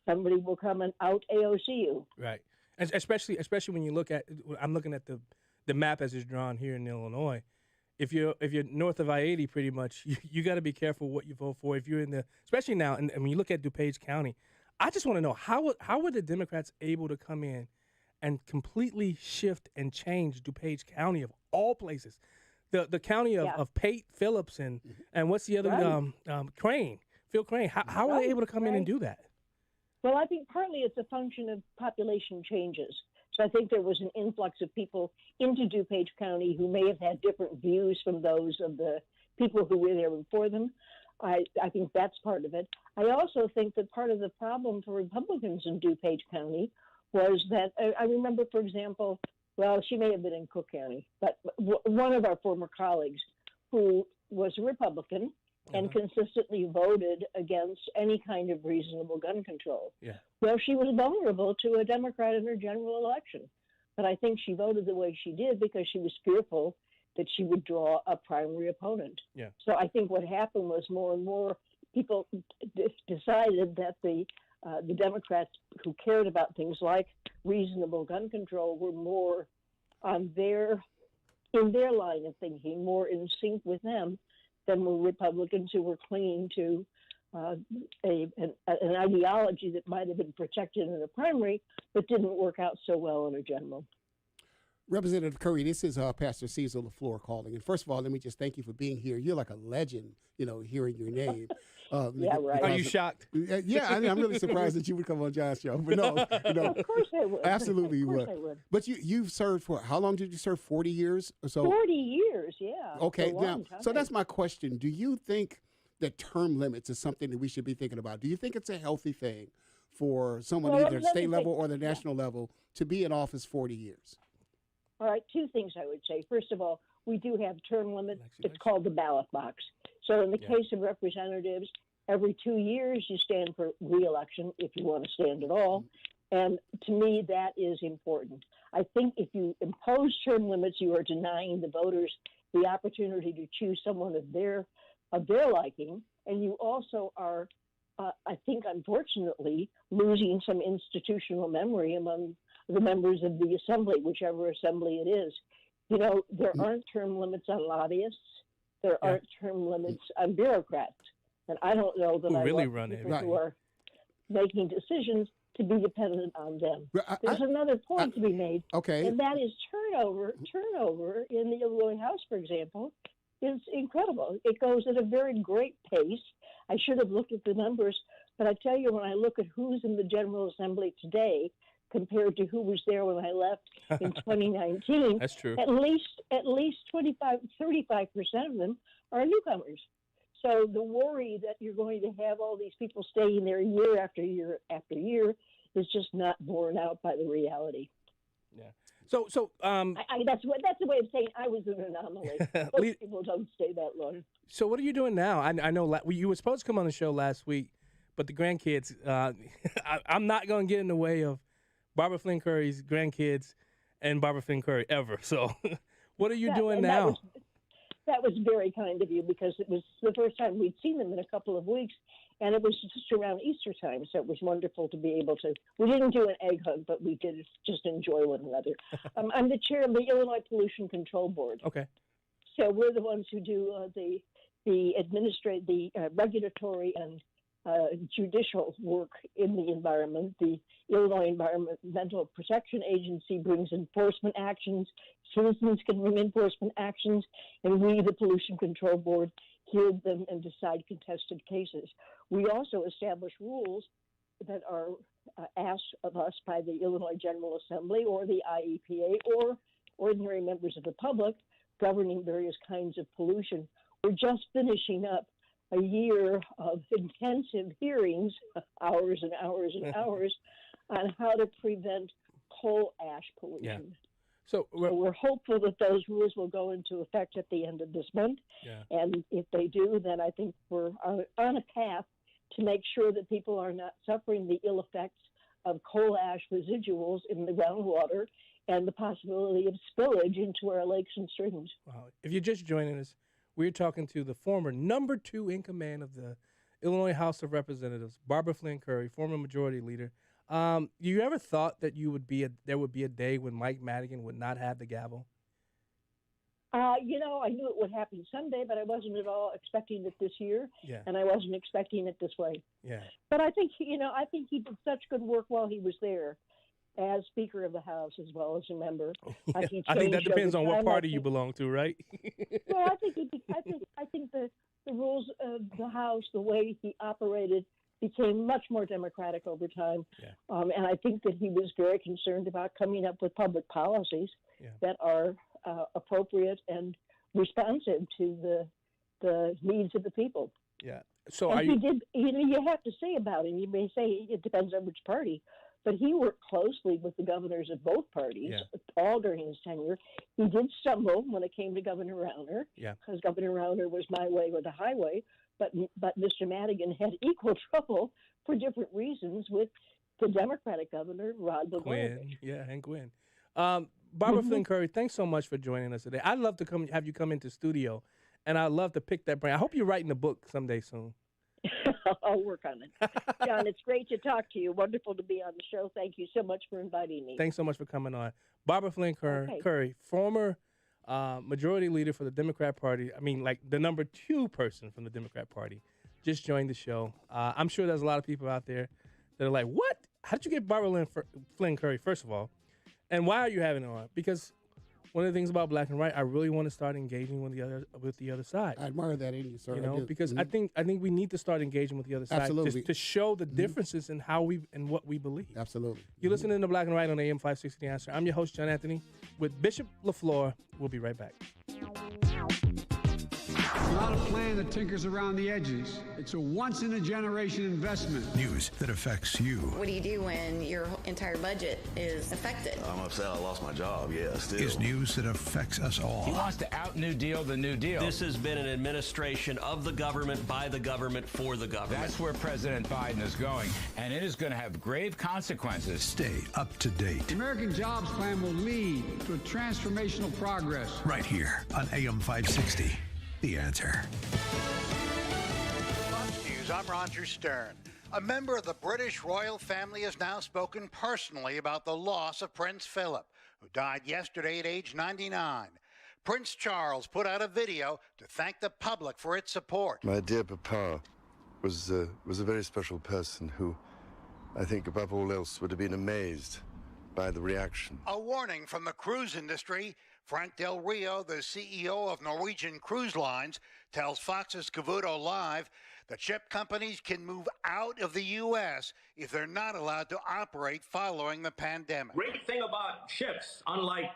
somebody will come and out AOC you. Right. And especially when you look at, I'm looking at the map as it's drawn here in Illinois. If you're north of I-80, pretty much, you got to be careful what you vote for. If you're especially now, and when you look at DuPage County, I just want to know how were the Democrats able to come in and completely shift and change DuPage County of all places, the county of Pate Phillips and what's the other Crane, Phil Crane. How are they able to come in and do that? Well, I think partly it's a function of population changes. So I think there was an influx of people into DuPage County who may have had different views from those of the people who were there before them. I think that's part of it. I also think that part of the problem for Republicans in DuPage County was that, I remember, for example, well, she may have been in Cook County, but one of our former colleagues who was a Republican and consistently voted against any kind of reasonable gun control. Yeah. Well, she was vulnerable to a Democrat in her general election. But I think she voted the way she did because she was fearful that she would draw a primary opponent. Yeah. So I think what happened was more and more people decided that the Democrats who cared about things like reasonable gun control were more in their line of thinking, more in sync with them than were Republicans who were clinging to an ideology that might have been protected in a primary, but didn't work out so well in a general. Representative Curry, this is Pastor Cecil LaFleur calling. And first of all, let me just thank you for being here. You're like a legend, hearing your name. Yeah, right. Are you shocked? Yeah, I'm really surprised that you would come on John's show. But no, Of course I would. Absolutely Of course would. I would. But you've served for, how long did you serve? 40 years or so? 40 years, yeah. Okay, It's a now, long time. so that's my question. Do you think that term limits is something that we should be thinking about? Do you think it's a healthy thing for someone Well, either let at me state level think. or the national level to be in office 40 years? All right, two things I would say. First of all, we do have term limits. It's called the ballot box. So in the case of representatives, every 2 years you stand for re-election if you want to stand at all. And to me, that is important. I think if you impose term limits, you are denying the voters the opportunity to choose someone of their liking. And you also are, I think, unfortunately, losing some institutional memory among the members of the assembly, whichever assembly it is. There aren't term limits on lobbyists. There aren't term limits on bureaucrats. And I don't know that Who I really want run it. people who are making decisions to be dependent on them. There's another point to be made. Okay. And that is turnover in the Illinois House, for example, is incredible. It goes at a very great pace. I should have looked at the numbers, but I tell you, when I look at who's in the General Assembly today, compared to who was there when I left in 2019. That's true. At least 35% of them are newcomers. So the worry that you're going to have all these people staying there year after year after year is just not borne out by the reality. Yeah. So that's the way of saying I was an anomaly. Most people don't stay that long. So what are you doing now? I know you were supposed to come on the show last week, but the grandkids. I'm not going to get in the way of Barbara Flynn Curry's grandkids and Barbara Flynn Curry ever. So what are you doing now? That was very kind of you, because it was the first time we'd seen them in a couple of weeks, and it was just around Easter time, so it was wonderful to be able to. We didn't do an egg hug, but we did just enjoy one another. I'm the chair of the Illinois Pollution Control Board. Okay. So we're the ones who do the regulatory and judicial work in the environment. The Illinois Environmental Protection Agency brings enforcement actions. Citizens can bring enforcement actions, and we, the Pollution Control Board, hear them and decide contested cases. We also establish rules that are asked of us by the Illinois General Assembly or the IEPA or ordinary members of the public governing various kinds of pollution. We're just finishing up a year of intensive hearings, hours and hours and hours, on how to prevent coal ash pollution. Yeah. So we're hopeful that those rules will go into effect at the end of this month. Yeah. And if they do, then I think we're on a path to make sure that people are not suffering the ill effects of coal ash residuals in the groundwater and the possibility of spillage into our lakes and streams. Wow. If you're just joining us, we're talking to the former number 2 in command of the Illinois House of Representatives, Barbara Flynn Curry, former majority leader. You ever thought that there would be a day when Mike Madigan would not have the gavel? I knew it would happen someday, but I wasn't at all expecting it this year. Yeah. And I wasn't expecting it this way. Yeah. But I think he did such good work while he was there, as Speaker of the House as well as a member. Yeah. I think that depends on what party you belong to, right? Well, I think the rules of the House, the way he operated, became much more democratic over time. Yeah. And I think that he was very concerned about coming up with public policies that are appropriate and responsive to the needs of the people. Yeah. So and he did. You have to say about him. You may say it depends on which party, but he worked closely with the governors of both parties all during his tenure. He did stumble when it came to Governor Rauner, because Governor Rauner was my way or the highway. But Mr. Madigan had equal trouble for different reasons with the Democratic governor, Rod Blagojevich. And Gwen. Barbara Flynn Curry, thanks so much for joining us today. I'd love to have you come into studio, and I'd love to pick that brain. I hope you're writing a book someday soon. I'll work on it. John, it's great to talk to you. Wonderful to be on the show. Thank you so much for inviting me. Thanks so much for coming on. Barbara Flynn Curry, former majority leader for the Democrat Party. I mean, like the number 2 person from the Democrat Party, just joined the show. I'm sure there's a lot of people out there that are like, what? How did you get Barbara Flynn Curry, first of all? And why are you having it on? Because one of the things about Black and White, I really want to start engaging with the other side. I admire that in you, sir. Because I think we need to start engaging with the other side to show the differences in how and what we believe. Absolutely. You're listening to Black and White on AM 560 The Answer. I'm your host, John Anthony, with Bishop LaFleur. We'll be right back. It's not a plan that tinkers around the edges. It's a once-in-a-generation investment. News that affects you. What do you do when your entire budget is affected? I'm upset I lost my job, still. Is news that affects us all. He wants to out-New Deal the New Deal. This has been an administration of the government, by the government, for the government. That's where President Biden is going, and it is going to have grave consequences. Stay up to date. The American Jobs Plan will lead to a transformational progress. Right here on AM 560. The Answer. Fox News, I'm Roger Stern. A member of the British royal family has now spoken personally about the loss of Prince Philip, who died yesterday at age 99. Prince Charles put out a video to thank the public for its support. My dear Papa was a very special person who, I think above all else, would have been amazed by the reaction. A warning from the cruise industry: Frank Del Rio, the CEO of Norwegian Cruise Lines, tells Fox's Cavuto Live that ship companies can move out of the U.S. if they're not allowed to operate following the pandemic. Great thing about ships, unlike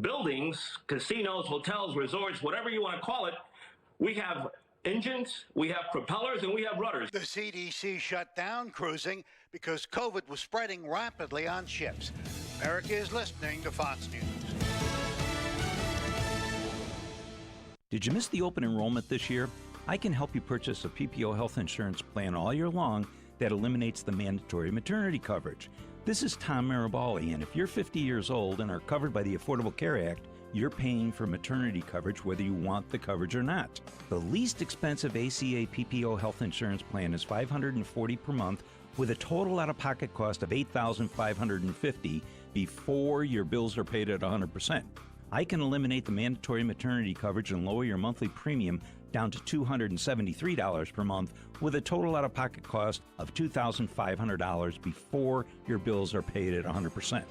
buildings, casinos, hotels, resorts, whatever you want to call it, we have engines, we have propellers, and we have rudders. The CDC shut down cruising because COVID was spreading rapidly on ships. America is listening to Fox News. Did you miss the open enrollment this year? I can help you purchase a PPO health insurance plan all year long that eliminates the mandatory maternity coverage. This is Tom Marabali, and if you're 50 years old and are covered by the Affordable Care Act, you're paying for maternity coverage whether you want the coverage or not. The least expensive ACA PPO health insurance plan is $540 per month with a total out-of-pocket cost of $8,550 before your bills are paid at 100%. I can eliminate the mandatory maternity coverage and lower your monthly premium down to $273 per month with a total out-of-pocket cost of $2,500 before your bills are paid at 100%.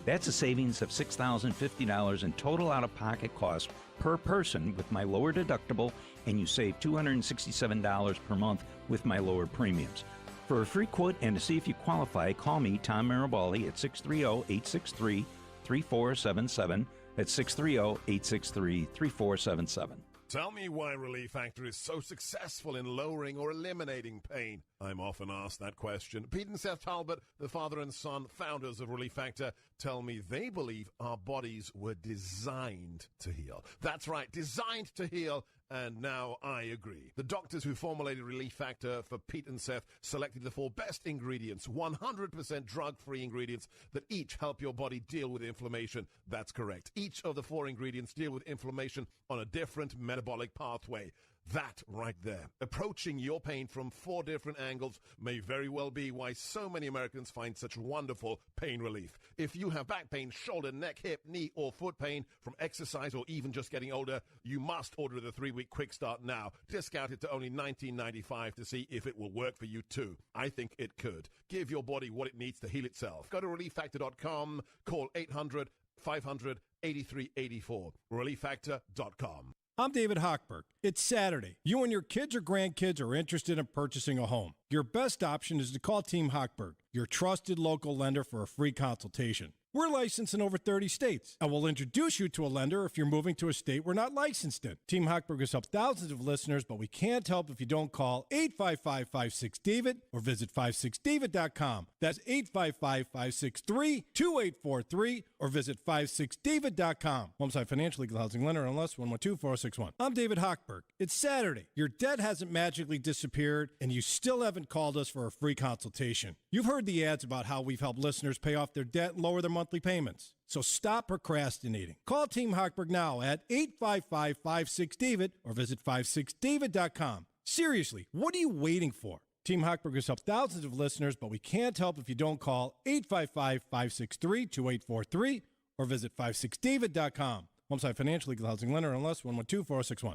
That's a savings of $6,050 in total out-of-pocket cost per person with my lower deductible, and you save $267 per month with my lower premiums. For a free quote and to see if you qualify, call me, Tom Marabali, at 630-863-3477. That's 630-863-3477. Tell me why Relief Factor is so successful in lowering or eliminating pain. I'm often asked that question. Pete and Seth Talbot, the father and son founders of Relief Factor, tell me they believe our bodies were designed to heal. That's right, designed to heal. And now I agree. The doctors who formulated Relief Factor for Pete and Seth selected the 4 best ingredients, 100% drug-free ingredients that each help your body deal with inflammation. That's correct. Each of the 4 ingredients deal with inflammation on a different metabolic pathway. That right there. Approaching your pain from 4 different angles may very well be why so many Americans find such wonderful pain relief. If you have back pain, shoulder, neck, hip, knee, or foot pain from exercise or even just getting older, you must order the 3-week quick start now. Discounted to only $19.95 to see if it will work for you too. I think it could. Give your body what it needs to heal itself. Go to ReliefFactor.com. Call 800-500-8384. ReliefFactor.com. I'm David Hochberg. It's Saturday. You and your kids or grandkids are interested in purchasing a home. Your best option is to call Team Hochberg, your trusted local lender, for a free consultation. We're licensed in over 30 states, and we'll introduce you to a lender if you're moving to a state we're not licensed in. Team Hochberg has helped thousands of listeners, but we can't help if you don't call 855-56-DAVID or visit 56david.com. That's 855-563-2843 or visit 56david.com. Homeside Financial Legal Housing Lender, unless 112-4061. I'm David Hochberg. It's Saturday. Your debt hasn't magically disappeared, and you still haven't called us for a free consultation. You've heard the ads about how we've helped listeners pay off their debt and lower their monthly payments. So stop procrastinating. Call Team Hochberg now at 855-56-DAVID or visit 56david.com. Seriously, what are you waiting for? Team Hochberg has helped thousands of listeners, but we can't help if you don't call 855-563-2843 or visit 56david.com. Homeside Financial Legal Housing Lender, unless 112-4061.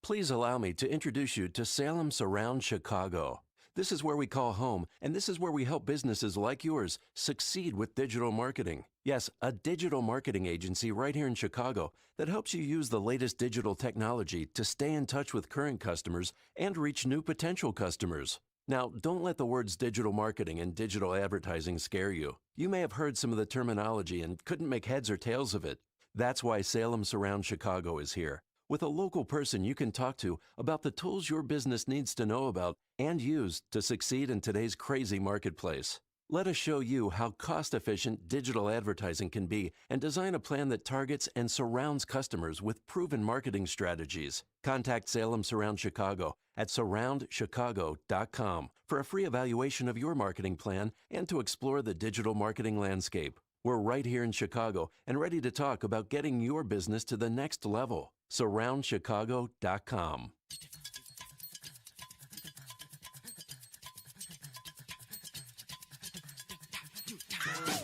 Please allow me to introduce you to Salem Surround Chicago. This is where we call home, and this is where we help businesses like yours succeed with digital marketing. Yes, a digital marketing agency right here in Chicago that helps you use the latest digital technology to stay in touch with current customers and reach new potential customers. Now, don't let the words digital marketing and digital advertising scare you. You may have heard some of the terminology and couldn't make heads or tails of it. That's why Salem Surround Chicago is here, with a local person you can talk to about the tools your business needs to know about and use to succeed in today's crazy marketplace. Let us show you how cost-efficient digital advertising can be and design a plan that targets and surrounds customers with proven marketing strategies. Contact Salem Surround Chicago at surroundchicago.com for a free evaluation of your marketing plan and to explore the digital marketing landscape. We're right here in Chicago and ready to talk about getting your business to the next level. surroundchicago.com.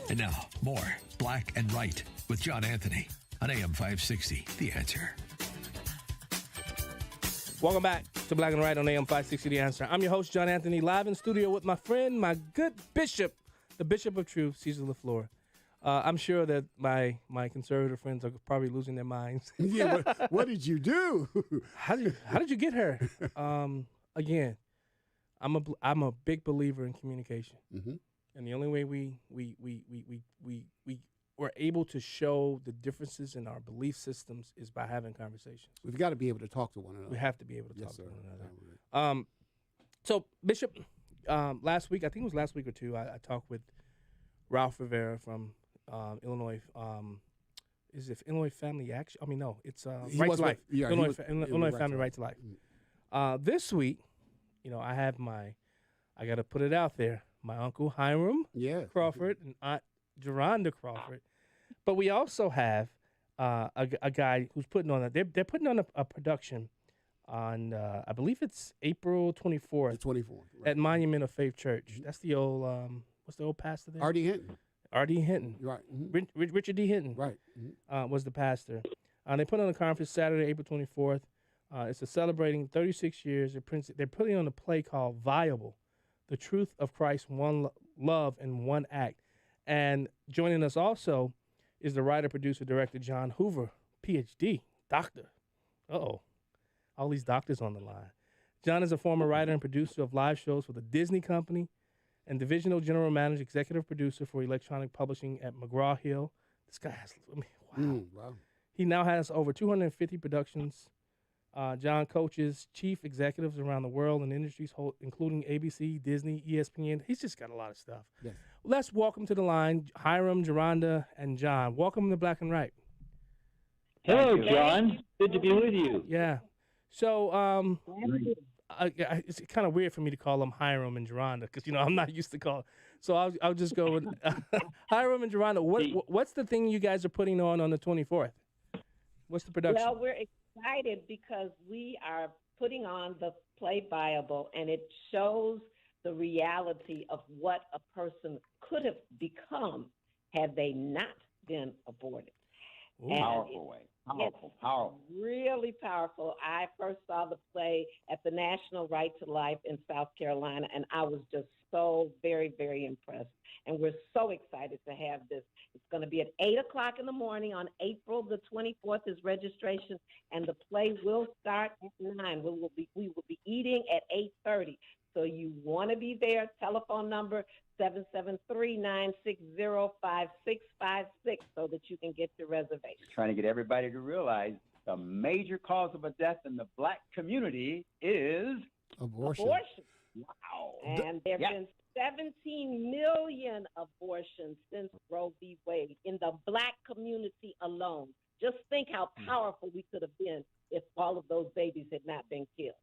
And now, more Black and Right with John Anthony on AM 560, The Answer. Welcome back to Black and Right on AM 560, The Answer. I'm your host, John Anthony, live in studio with my friend, my good bishop, the Bishop of Truth, Cesar LaFleur. I'm sure that my conservative friends are probably losing their minds. Yeah, what did you do? How did you get her? Again, I'm a big believer in communication, and the only way we're able to show the differences in our belief systems is by having conversations. We've got to be able to talk to one another. We have to be able to talk to one another. So Bishop, last week, I think it was last week or two, I talked with Ralph Rivera from Illinois. Is it Illinois Family Action? I mean, no, it's Right to Life. Illinois Family Right to Life. This week, I got to put it out there. My Uncle Hiram Crawford and Aunt Geronda Crawford. But we also have a guy who's putting on they're putting on a production on I believe it's April 24th. The 24th. Right. At Monument of Faith Church. That's the old what's the old pastor there? R.D. Hinton. R.D. Hinton. Right. Richard D. Hinton. Right. Was the pastor. They put on a conference Saturday, April 24th. It's celebrating 36 years. They're putting on a play called Viable, The Truth of Christ, One Love in One Act. And joining us also is the writer, producer, director, John Hoover, Ph.D., doctor. Uh-oh. All these doctors on the line. John is a former writer and producer of live shows for the Disney Company and divisional general manager, executive producer for electronic publishing at McGraw-Hill. This guy has, wow. He now has over 250 productions. John coaches chief executives around the world in industries, including ABC, Disney, ESPN. He's just got a lot of stuff. Yes. Let's welcome to the line Hiram, Geronda, and John. Welcome to Black and Right. Hello, John. Good to be with you. Yeah. So it's kind of weird for me to call them Hiram and Geronda because, I'm not used to calling. So I'll just go with Hiram and Geronda. What's the thing you guys are putting on the 24th? What's the production? Well, we're excited because we are putting on the play Viable, and it shows the reality of what a person could have become had they not been aborted. Powerful way. Powerful. Really powerful. I first saw the play at the National Right to Life in South Carolina, and I was just so very, very impressed. And we're so excited to have this. It's going to be at 8 o'clock in the morning on April the 24th is registration, and the play will start at 9. We will be eating at 8:30. So you want to be there. Telephone number 773-960-5656 so that you can get your reservation. Trying to get everybody to realize the major cause of a death in the Black community is abortion. Wow. And there have been 17 million abortions since Roe v. Wade in the Black community alone. Just think how powerful we could have been if all of those babies had not been killed.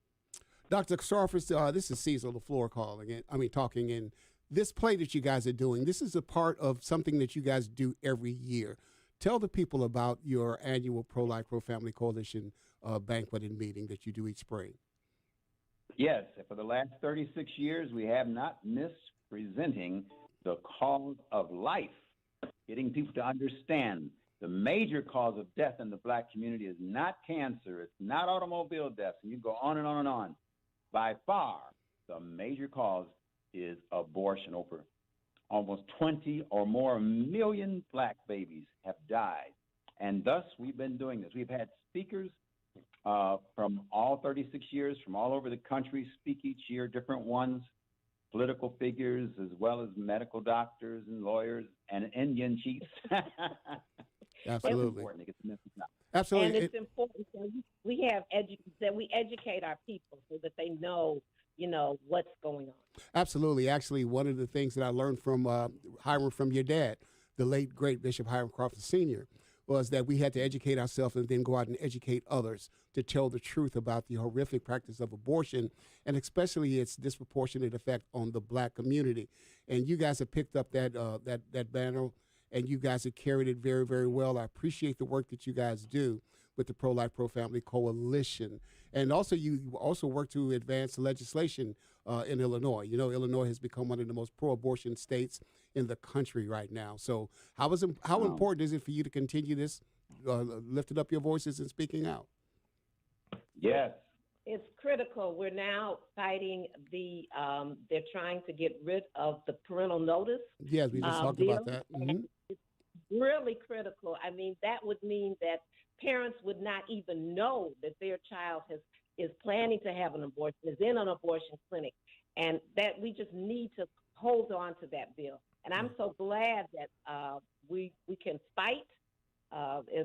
Dr. Crawford, this is Cecil LaFleur talking in this play that you guys are doing. This is a part of something that you guys do every year. Tell the people about your annual Pro-Life, Pro-Family Coalition banquet and meeting that you do each spring. Yes, for the last 36 years, we have not missed presenting the cause of life, getting people to understand the major cause of death in the Black community is not cancer, it's not automobile deaths, and you go on and on and on. By far, the major cause is abortion. Over almost 20 or more million Black babies have died. And thus, we've been doing this. We've had speakers from all 36 years, from all over the country, speak each year, different ones, political figures, as well as medical doctors and lawyers and Indian chiefs. Absolutely. Absolutely. And it's important that we educate our people so that they know, what's going on. Absolutely. Actually, one of the things that I learned from Hiram, from your dad, the late, great Bishop Hiram Crawford Sr., was that we had to educate ourselves and then go out and educate others to tell the truth about the horrific practice of abortion, and especially its disproportionate effect on the Black community. And you guys have picked up that banner, and you guys have carried it very, very well. I appreciate the work that you guys do with the Pro-Life, Pro-Family Coalition. And also, you also work to advance legislation in Illinois. Illinois has become one of the most pro-abortion states in the country right now. So how important is it for you to continue this, lifting up your voices and speaking out? Yes. It's critical. We're now fighting they're trying to get rid of the parental notice. Yes, we just talked about that. Mm-hmm. really critical. I mean, that would mean that parents would not even know that their child is planning to have an abortion, is in an abortion clinic, and that we just need to hold on to that bill. And I'm so glad that we can fight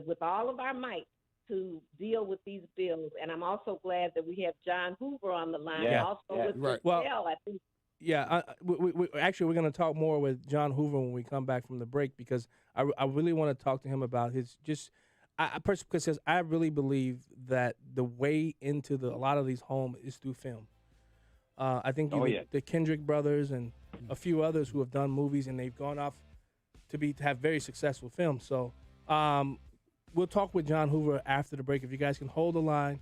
with all of our might to deal with these bills. And I'm also glad that we have John Hoover on the line, with Michelle, I think. Yeah, actually, we're going to talk more with John Hoover when we come back from the break, because I really want to talk to him about his because I really believe that the way into a lot of these homes is through film. I think the Kendrick brothers and a few others who have done movies, and they've gone off to have very successful films. So we'll talk with John Hoover after the break. If you guys can hold the line.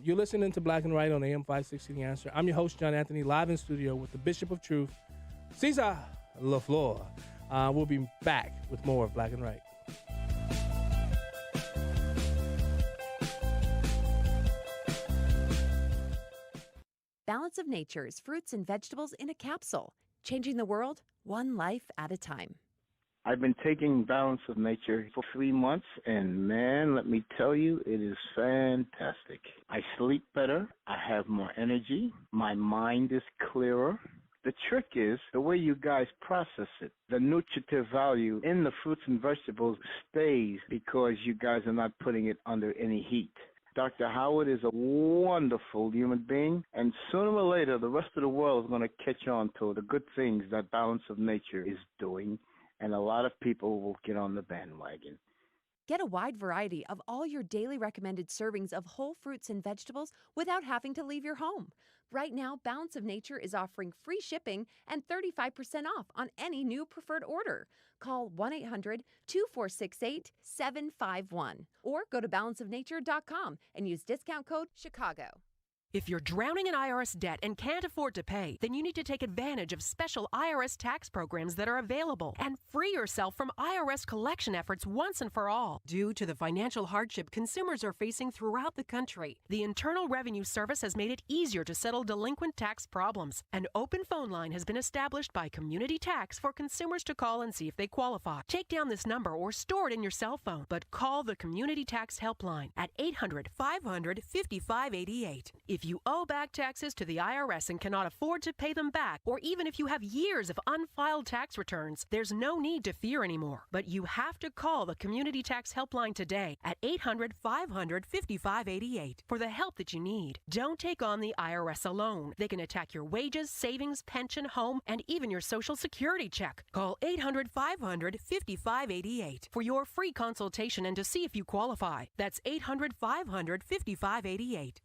You're listening to Black and White on AM 560 The Answer. I'm your host, John Anthony, live in studio with the Bishop of Truth, Cesar LaFleur. We'll be back with more of Black and White. Balance of Nature's fruits and vegetables in a capsule, changing the world one life at a time. I've been taking Balance of Nature for 3 months, and man, let me tell you, it is fantastic. I sleep better, I have more energy, my mind is clearer. The trick is the way you guys process it. The nutritive value in the fruits and vegetables stays because you guys are not putting it under any heat. Dr. Howard is a wonderful human being, and sooner or later, the rest of the world is going to catch on to the good things that Balance of Nature is doing, and a lot of people will get on the bandwagon. Get a wide variety of all your daily recommended servings of whole fruits and vegetables without having to leave your home. Right now, Balance of Nature is offering free shipping and 35% off on any new preferred order. Call 1-800-2468-751 or go to balanceofnature.com and use discount code Chicago. If you're drowning in IRS debt and can't afford to pay, then you need to take advantage of special IRS tax programs that are available and free yourself from IRS collection efforts once and for all. Due to the financial hardship consumers are facing throughout the country, the Internal Revenue Service has made it easier to settle delinquent tax problems. An open phone line has been established by Community Tax for consumers to call and see if they qualify. Take down this number or store it in your cell phone, but call the Community Tax Helpline at 800-500-5588. If you owe back taxes to the IRS and cannot afford to pay them back, or even if you have years of unfiled tax returns, there's no need to fear anymore. But you have to call the Community Tax Helpline today at 800-500-5588 for the help that you need. Don't take on the IRS alone. They can attack your wages, savings, pension, home, and even your Social Security check. Call 800-500-5588 for your free consultation and to see if you qualify. That's 800-500-5588.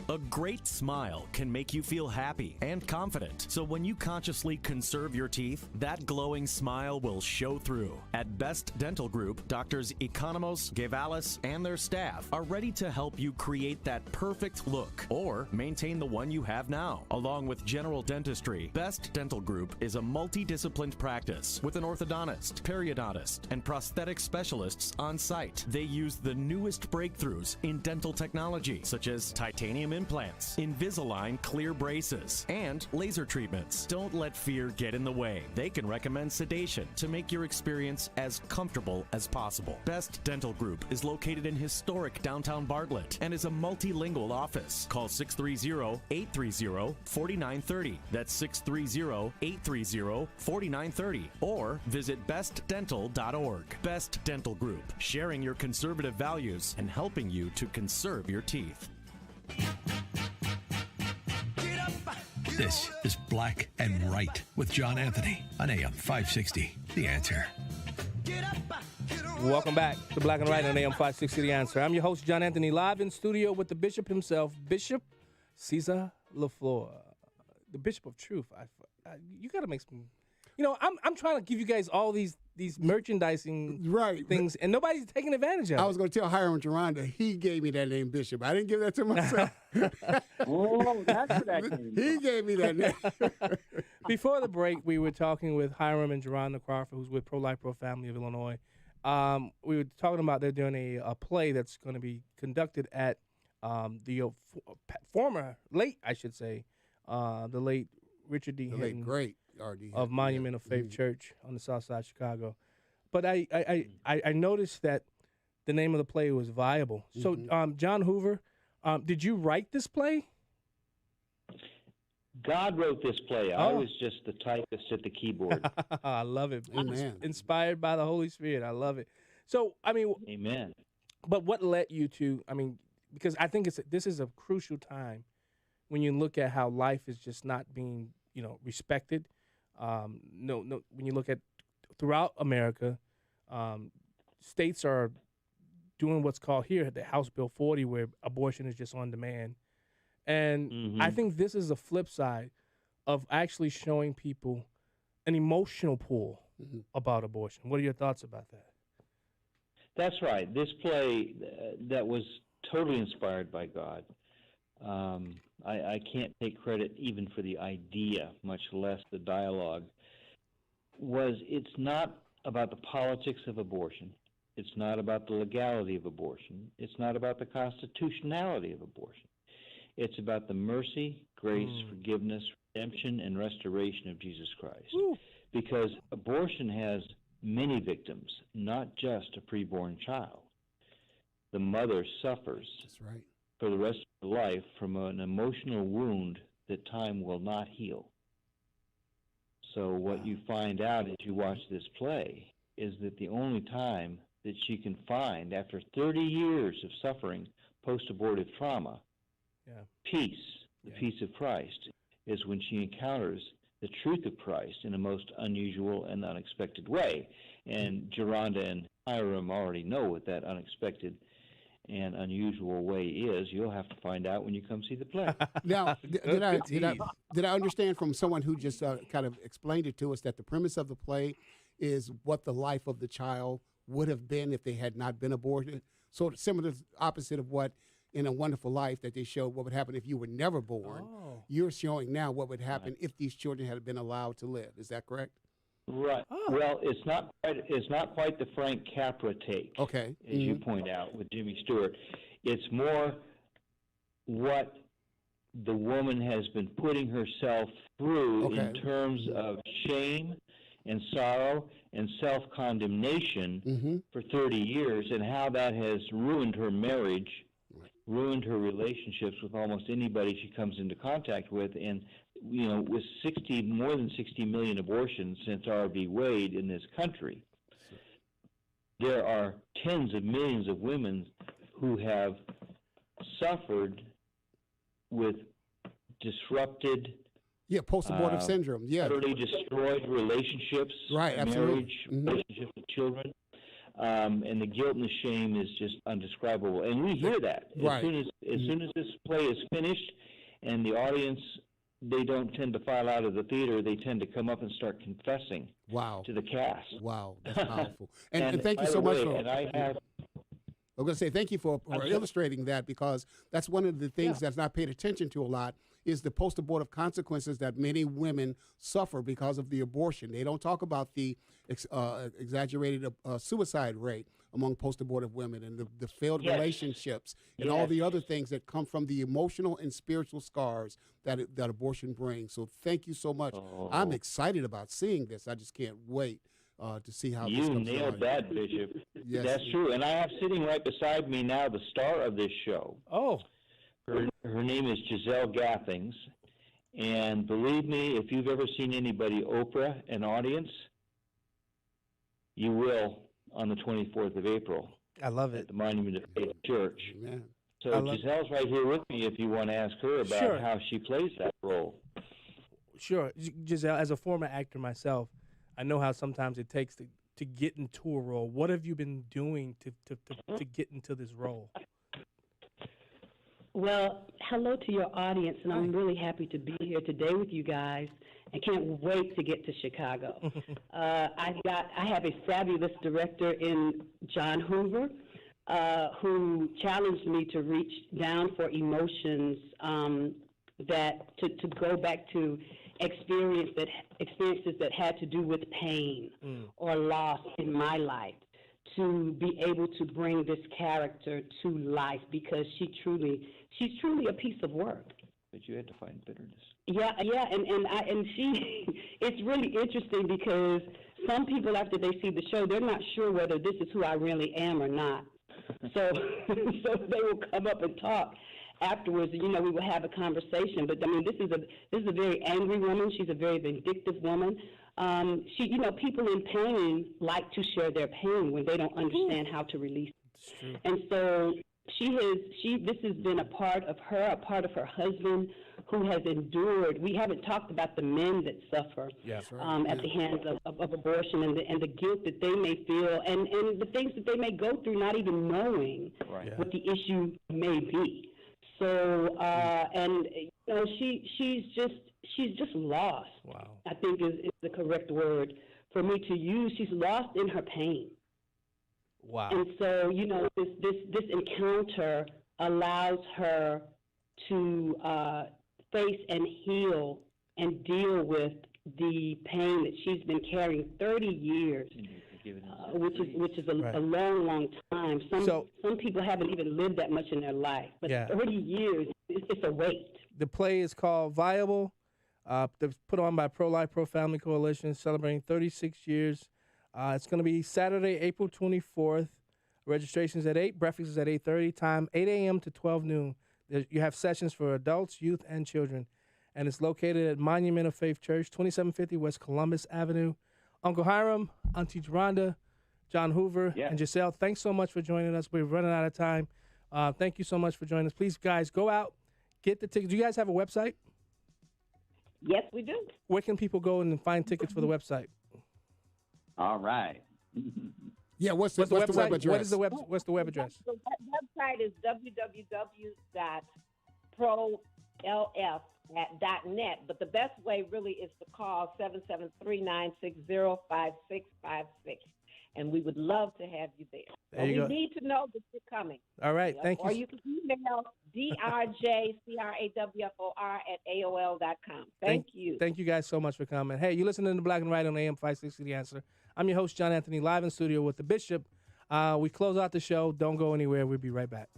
A great smile can make you feel happy and confident. So when you consciously conserve your teeth, that glowing smile will show through. At Best Dental Group, Doctors Economos, Gavalis, and their staff are ready to help you create that perfect look or maintain the one you have now. Along with general dentistry, Best Dental Group is a multidisciplined practice with an orthodontist, periodontist, and prosthetic specialists on site. They use the newest breakthroughs in dental technology, such as titanium implants, Invisalign clear braces, and laser treatments. Don't let fear get in the way. They can recommend sedation to make your experience as comfortable as possible. Best Dental Group is located in historic downtown Bartlett and is a multilingual office. Call 630-830-4930. That's 630-830-4930. Or visit bestdental.org. Best Dental Group, sharing your conservative values and helping you to conserve your teeth. This is Black and Right with John Anthony on AM 560, The Answer. Welcome back to Black and Right on AM 560, The Answer. I'm your host, John Anthony, live in studio with the Bishop himself, Bishop Cesar LaFleur, the Bishop of Truth. You got to make some... You know, I'm trying to give you guys all these merchandising things, and nobody's taking advantage of it. I was going to tell Hiram Geronda, he gave me that name, Bishop. I didn't give that to myself. Oh, that's where that came from. He gave me that name. Before the break, we were talking with Hiram and Geronda Crawford, who's with Pro-Life Pro-Family of Illinois. We were talking about they're doing a play that's going to be conducted at the late Richard D. Hinton. Great. RD of Monument of Faith Church on the south side of Chicago. But I noticed that the name of the play was Viable. So, John Hoover, did you write this play? God wrote this play. I was just the typist at the keyboard. I love it. Amen. Inspired by the Holy Spirit. I love it. So, I mean, Amen. But what led you to? I mean, because I think this is a crucial time when you look at how life is just not being, respected. No. When you look at throughout America, states are doing what's called here the House Bill 40, where abortion is just on demand. And I think this is a flip side of actually showing people an emotional pull about abortion. What are your thoughts about that? That's right. This play that was totally inspired by God. I can't take credit even for the idea, much less the dialogue. It's not about the politics of abortion. It's not about the legality of abortion. It's not about the constitutionality of abortion. It's about the mercy, grace, forgiveness, redemption, and restoration of Jesus Christ. Because abortion has many victims, not just a preborn child. The mother suffers for the rest of her life from an emotional wound that time will not heal. So what you find out as you watch this play is that the only time that she can find, after 30 years of suffering post-abortive trauma, peace, the peace of Christ, is when she encounters the truth of Christ in a most unusual and unexpected way. And Geronda and Hiram already know what that unexpected and unusual way is. You'll have to find out when you come see the play. Now, did I understand from someone who just kind of explained it to us that the premise of the play is what the life of the child would have been if they had not been aborted? So similar, opposite of what in A Wonderful Life that they showed what would happen if you were never born. You're showing now what would happen if these children had been allowed to live. Is that correct? Right. Well, it's not quite the Frank Capra take. Okay. As you point out with Jimmy Stewart, it's more what the woman has been putting herself through in terms of shame and sorrow and self-condemnation for 30 years, and how that has ruined her marriage, ruined her relationships with almost anybody she comes into contact with. And with more than 60 million abortions since R. V. Wade in this country, there are tens of millions of women who have suffered with disrupted, post-abortive syndrome, utterly destroyed relationships, marriage, relationships with children. And the guilt and the shame is just undescribable, and we hear that as soon as this play is finished, and the audience, they don't tend to file out of the theater. They tend to come up and start confessing to the cast. Wow, that's powerful. and thank you so much for. I'm going to say thank you for illustrating that, because that's one of the things that's not paid attention to a lot, is the post-abortive consequences that many women suffer because of the abortion. They don't talk about the exaggerated suicide rate among post-abortive women, and the failed relationships, and all the other things that come from the emotional and spiritual scars that abortion brings. So thank you so much. I'm excited about seeing this. I just can't wait to see how this comes nailed on. that, Bishop. Yes. That's true. And I have sitting right beside me now the star of this show. Her name is Giselle Gathings. And believe me, if you've ever seen anybody Oprah an audience, you will on the 24th of April. I love it. At the Monument of Faith Church. Amen. So Giselle's right here with me if you want to ask her about how she plays that role. Sure. Giselle, as a former actor myself, I know how sometimes it takes to get into a role. What have you been doing to get into this role? Well, hello to your audience, and I'm really happy to be here today with you guys. I can't wait to get to Chicago. I have a fabulous director in John Hoover, who challenged me to reach down for emotions to go back to experiences that had to do with pain or loss in my life, to be able to bring this character to life, because she's truly a piece of work. But you had to find bitterness. Yeah, and she it's really interesting, because some people, after they see the show, they're not sure whether this is who I really am or not. So, so they will come up and talk afterwards. You know, we will have a conversation. But I mean, this is a very angry woman. She's a very vindictive woman. You know, people in pain like to share their pain when they don't understand how to release it. And so this has been a part of her husband, who has endured. We haven't talked about the men that suffer at the hands of abortion and the guilt that they may feel and the things that they may go through, not even knowing what the issue may be. So, and you know, she's just lost. Wow. I think is the correct word for me to use. She's lost in her pain. Wow. And so, you know, this encounter allows her to face and heal and deal with the pain that she's been carrying 30 years, which is a long time. Some people haven't even lived that much in their life, but 30 years, it's a weight. The play is called Viable. It's put on by Pro-Life, Pro-Family Coalition, celebrating 36 years. It's going to be Saturday, April 24th. Registration's at 8. Breakfast is at 8:30. Time 8 a.m. to 12 noon. You have sessions for adults, youth, and children. And it's located at Monument of Faith Church, 2750 West Columbus Avenue. Uncle Hiram, Auntie Geronda, John Hoover, and Giselle, thanks so much for joining us. We're running out of time. Thank you so much for joining us. Please, guys, go out, get the tickets. Do you guys have a website? Yes, we do. Where can people go and find tickets for the website? All right. Yeah, what's the web address? What's the web address? The website is www.prolf.net, but the best way really is to call 773-960-5656, and we would love to have you there. There you go. We need to know that you're coming. All right, thank you. Or you can email drjcrawfor@aol.com. Thank you. Thank you guys so much for coming. Hey, you listening to Black and White on AM 560 The Answer. I'm your host, John Anthony, live in studio with the Bishop. We close out the show. Don't go anywhere. We'll be right back.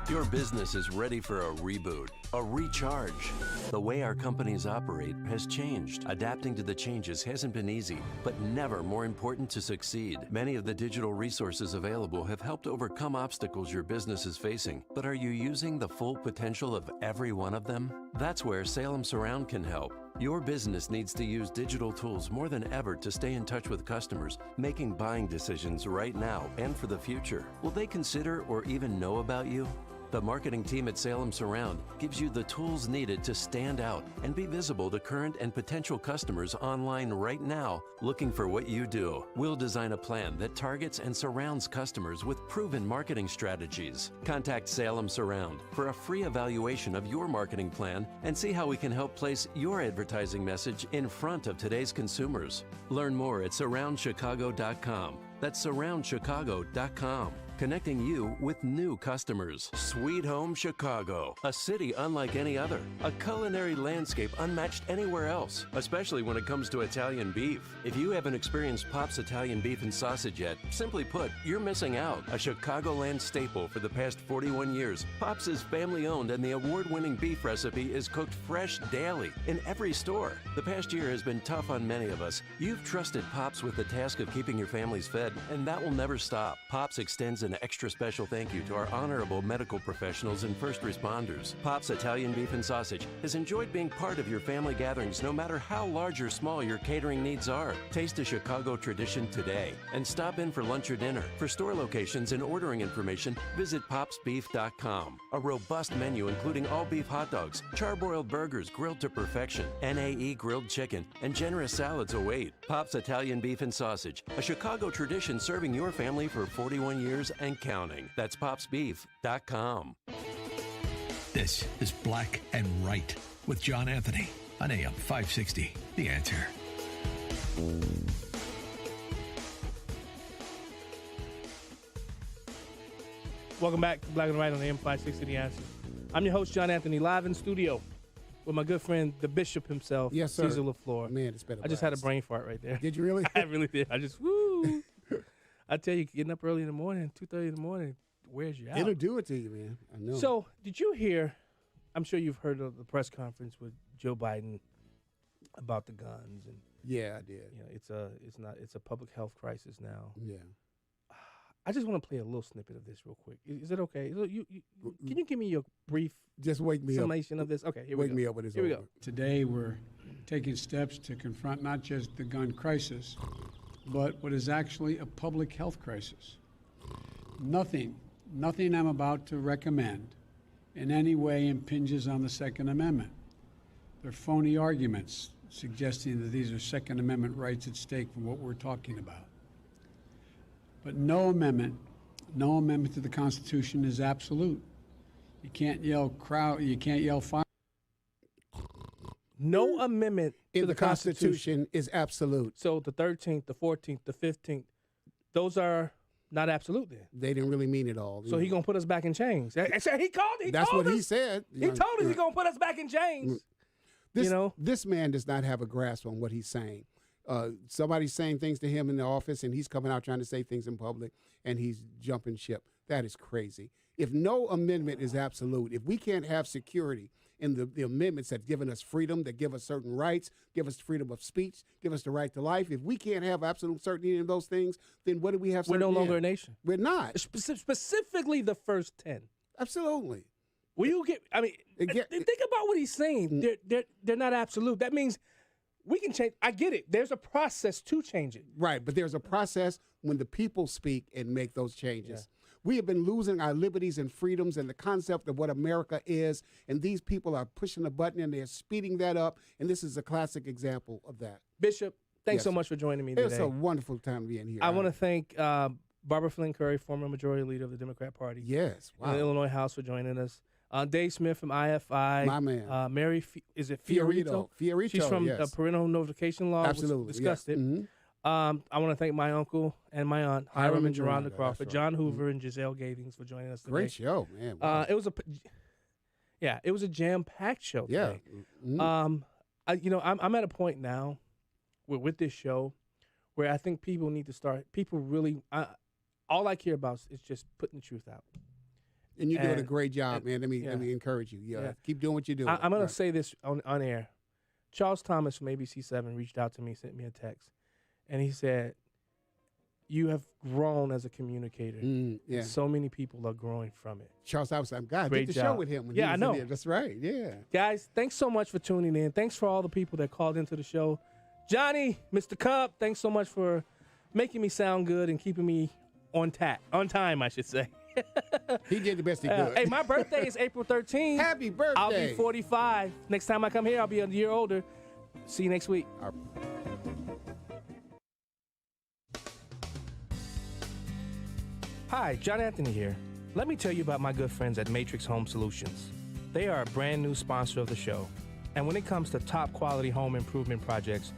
Your business is ready for a reboot, a recharge. The way our companies operate has changed. Adapting to the changes hasn't been easy, but never more important to succeed. Many of the digital resources available have helped overcome obstacles your business is facing. But are you using the full potential of every one of them? That's where Salem Surround can help. Your business needs to use digital tools more than ever to stay in touch with customers, making buying decisions right now and for the future. Will they consider or even know about you? The marketing team at Salem Surround gives you the tools needed to stand out and be visible to current and potential customers online right now looking for what you do. We'll design a plan that targets and surrounds customers with proven marketing strategies. Contact Salem Surround for a free evaluation of your marketing plan and see how we can help place your advertising message in front of today's consumers. Learn more at surroundchicago.com. That's surroundchicago.com. Connecting you with new customers. Sweet Home Chicago, a city unlike any other, a culinary landscape unmatched anywhere else, especially when it comes to Italian beef. If you haven't experienced Pop's Italian beef and sausage yet, simply put, you're missing out. A Chicagoland staple for the past 41 years, Pop's is family-owned and the award-winning beef recipe is cooked fresh daily in every store. The past year has been tough on many of us. You've trusted Pop's with the task of keeping your families fed, and that will never stop. Pop's extends an extra special thank you to our honorable medical professionals and first responders. Pop's Italian beef and sausage has enjoyed being part of your family gatherings no matter how large or small your catering needs are. Taste a Chicago tradition today and stop in for lunch or dinner. For store locations and ordering information, visit popsbeef.com. A robust menu including all beef hot dogs, charbroiled burgers grilled to perfection, NAE grilled chicken, and generous salads await. Pop's Italian beef and sausage, a Chicago tradition serving your family for 41 years and counting. That's popsbeef.com. This is Black and Right with John Anthony on AM 560. The Answer. Welcome back to Black and White on AM 560 The Answer. I'm your host, John Anthony, live in studio with my good friend, the Bishop himself, Yes, sir. Cesar LaFleur. Man, it's been a I just had a blast. brain fart right there. Did you really? I really did. I just, woo. I tell you, getting up early in the morning, 2:30 in the morning, wears you out. It'll do it to you, man. I know. So, did you hear, I'm sure you've heard of the press conference with Joe Biden about the guns, and Yeah, I did. You know, it's a public health crisis now. Yeah. I just want to play a little snippet of this real quick. Is it okay? Can you give me your brief just wake me summation of this? Okay, here we go. Wake me up when it's here over. we go. Today, we're taking steps to confront not just the gun crisis, but what is actually a public health crisis. Nothing I'm about to recommend in any way impinges on the Second Amendment. They're phony arguments suggesting that these are Second Amendment rights at stake from what we're talking about. But no amendment to the Constitution is absolute. You can't yell fire. No amendment in the Constitution is absolute. So the 13th, the 14th, the 15th, those are not absolute then. They didn't really mean it all. So he gonna put us back in chains. That's what he said. He told us he's gonna put us back in chains. This man does not have a grasp on what he's saying. Somebody's saying things to him in the office, and he's coming out trying to say things in public, and he's jumping ship. That is crazy. If no amendment is absolute, if we can't have security in the amendments that given us freedom, that give us certain rights, give us freedom of speech, give us the right to life, if we can't have absolute certainty in those things, then what do we have? We're no longer a nation. We're not. Specifically the first 10. Absolutely. Will you get? I mean, think about what he's saying. They're not absolute. That means we can change. I get it. There's a process to change it. Right, but there's a process when the people speak and make those changes. Yeah. We have been losing our liberties and freedoms and the concept of what America is, and these people are pushing the button and they're speeding that up, and this is a classic example of that. Bishop, thanks so much for joining me today. It's a wonderful time being here. I want to thank Barbara Flynn Curry, former Majority Leader of the Democrat Party. Yes, wow. In the Illinois House for joining us. Dave Smith from IFI. My man. Mary, is it Fiorito? Fiorito, she's from yes. Parental Notification Law. Absolutely, We discussed it. Mm-hmm. I want to thank my uncle and my aunt, Hiram and Geronda Crawford, right. John Hoover and Giselle Gavings for joining us today. Great show, man. Wow. It was a jam-packed show today. Mm-hmm. I'm at a point now with this show where I think people need to start. People really, all I care about is just putting the truth out. And you're doing a great job, man. Let me encourage you. Yeah. Keep doing what you're doing. I'm going to say this on air. Charles Thomas from ABC7 reached out to me, sent me a text, and he said, "You have grown as a communicator. Yeah. So many people are growing from it." Charles Thomas, I Great did the job. show with him. When he was I know. in there. That's right. Yeah. Guys, thanks so much for tuning in. Thanks for all the people that called into the show. Johnny, Mr. Cub, thanks so much for making me sound good and keeping me on time, I should say. He did the best he could. Hey, my birthday is April 13th. Happy birthday. I'll be 45. Next time I come here, I'll be a year older. See you next week. Hi, John Anthony here. Let me tell you about my good friends at Matrix Home Solutions. They are a brand new sponsor of the show. And when it comes to top quality home improvement projects,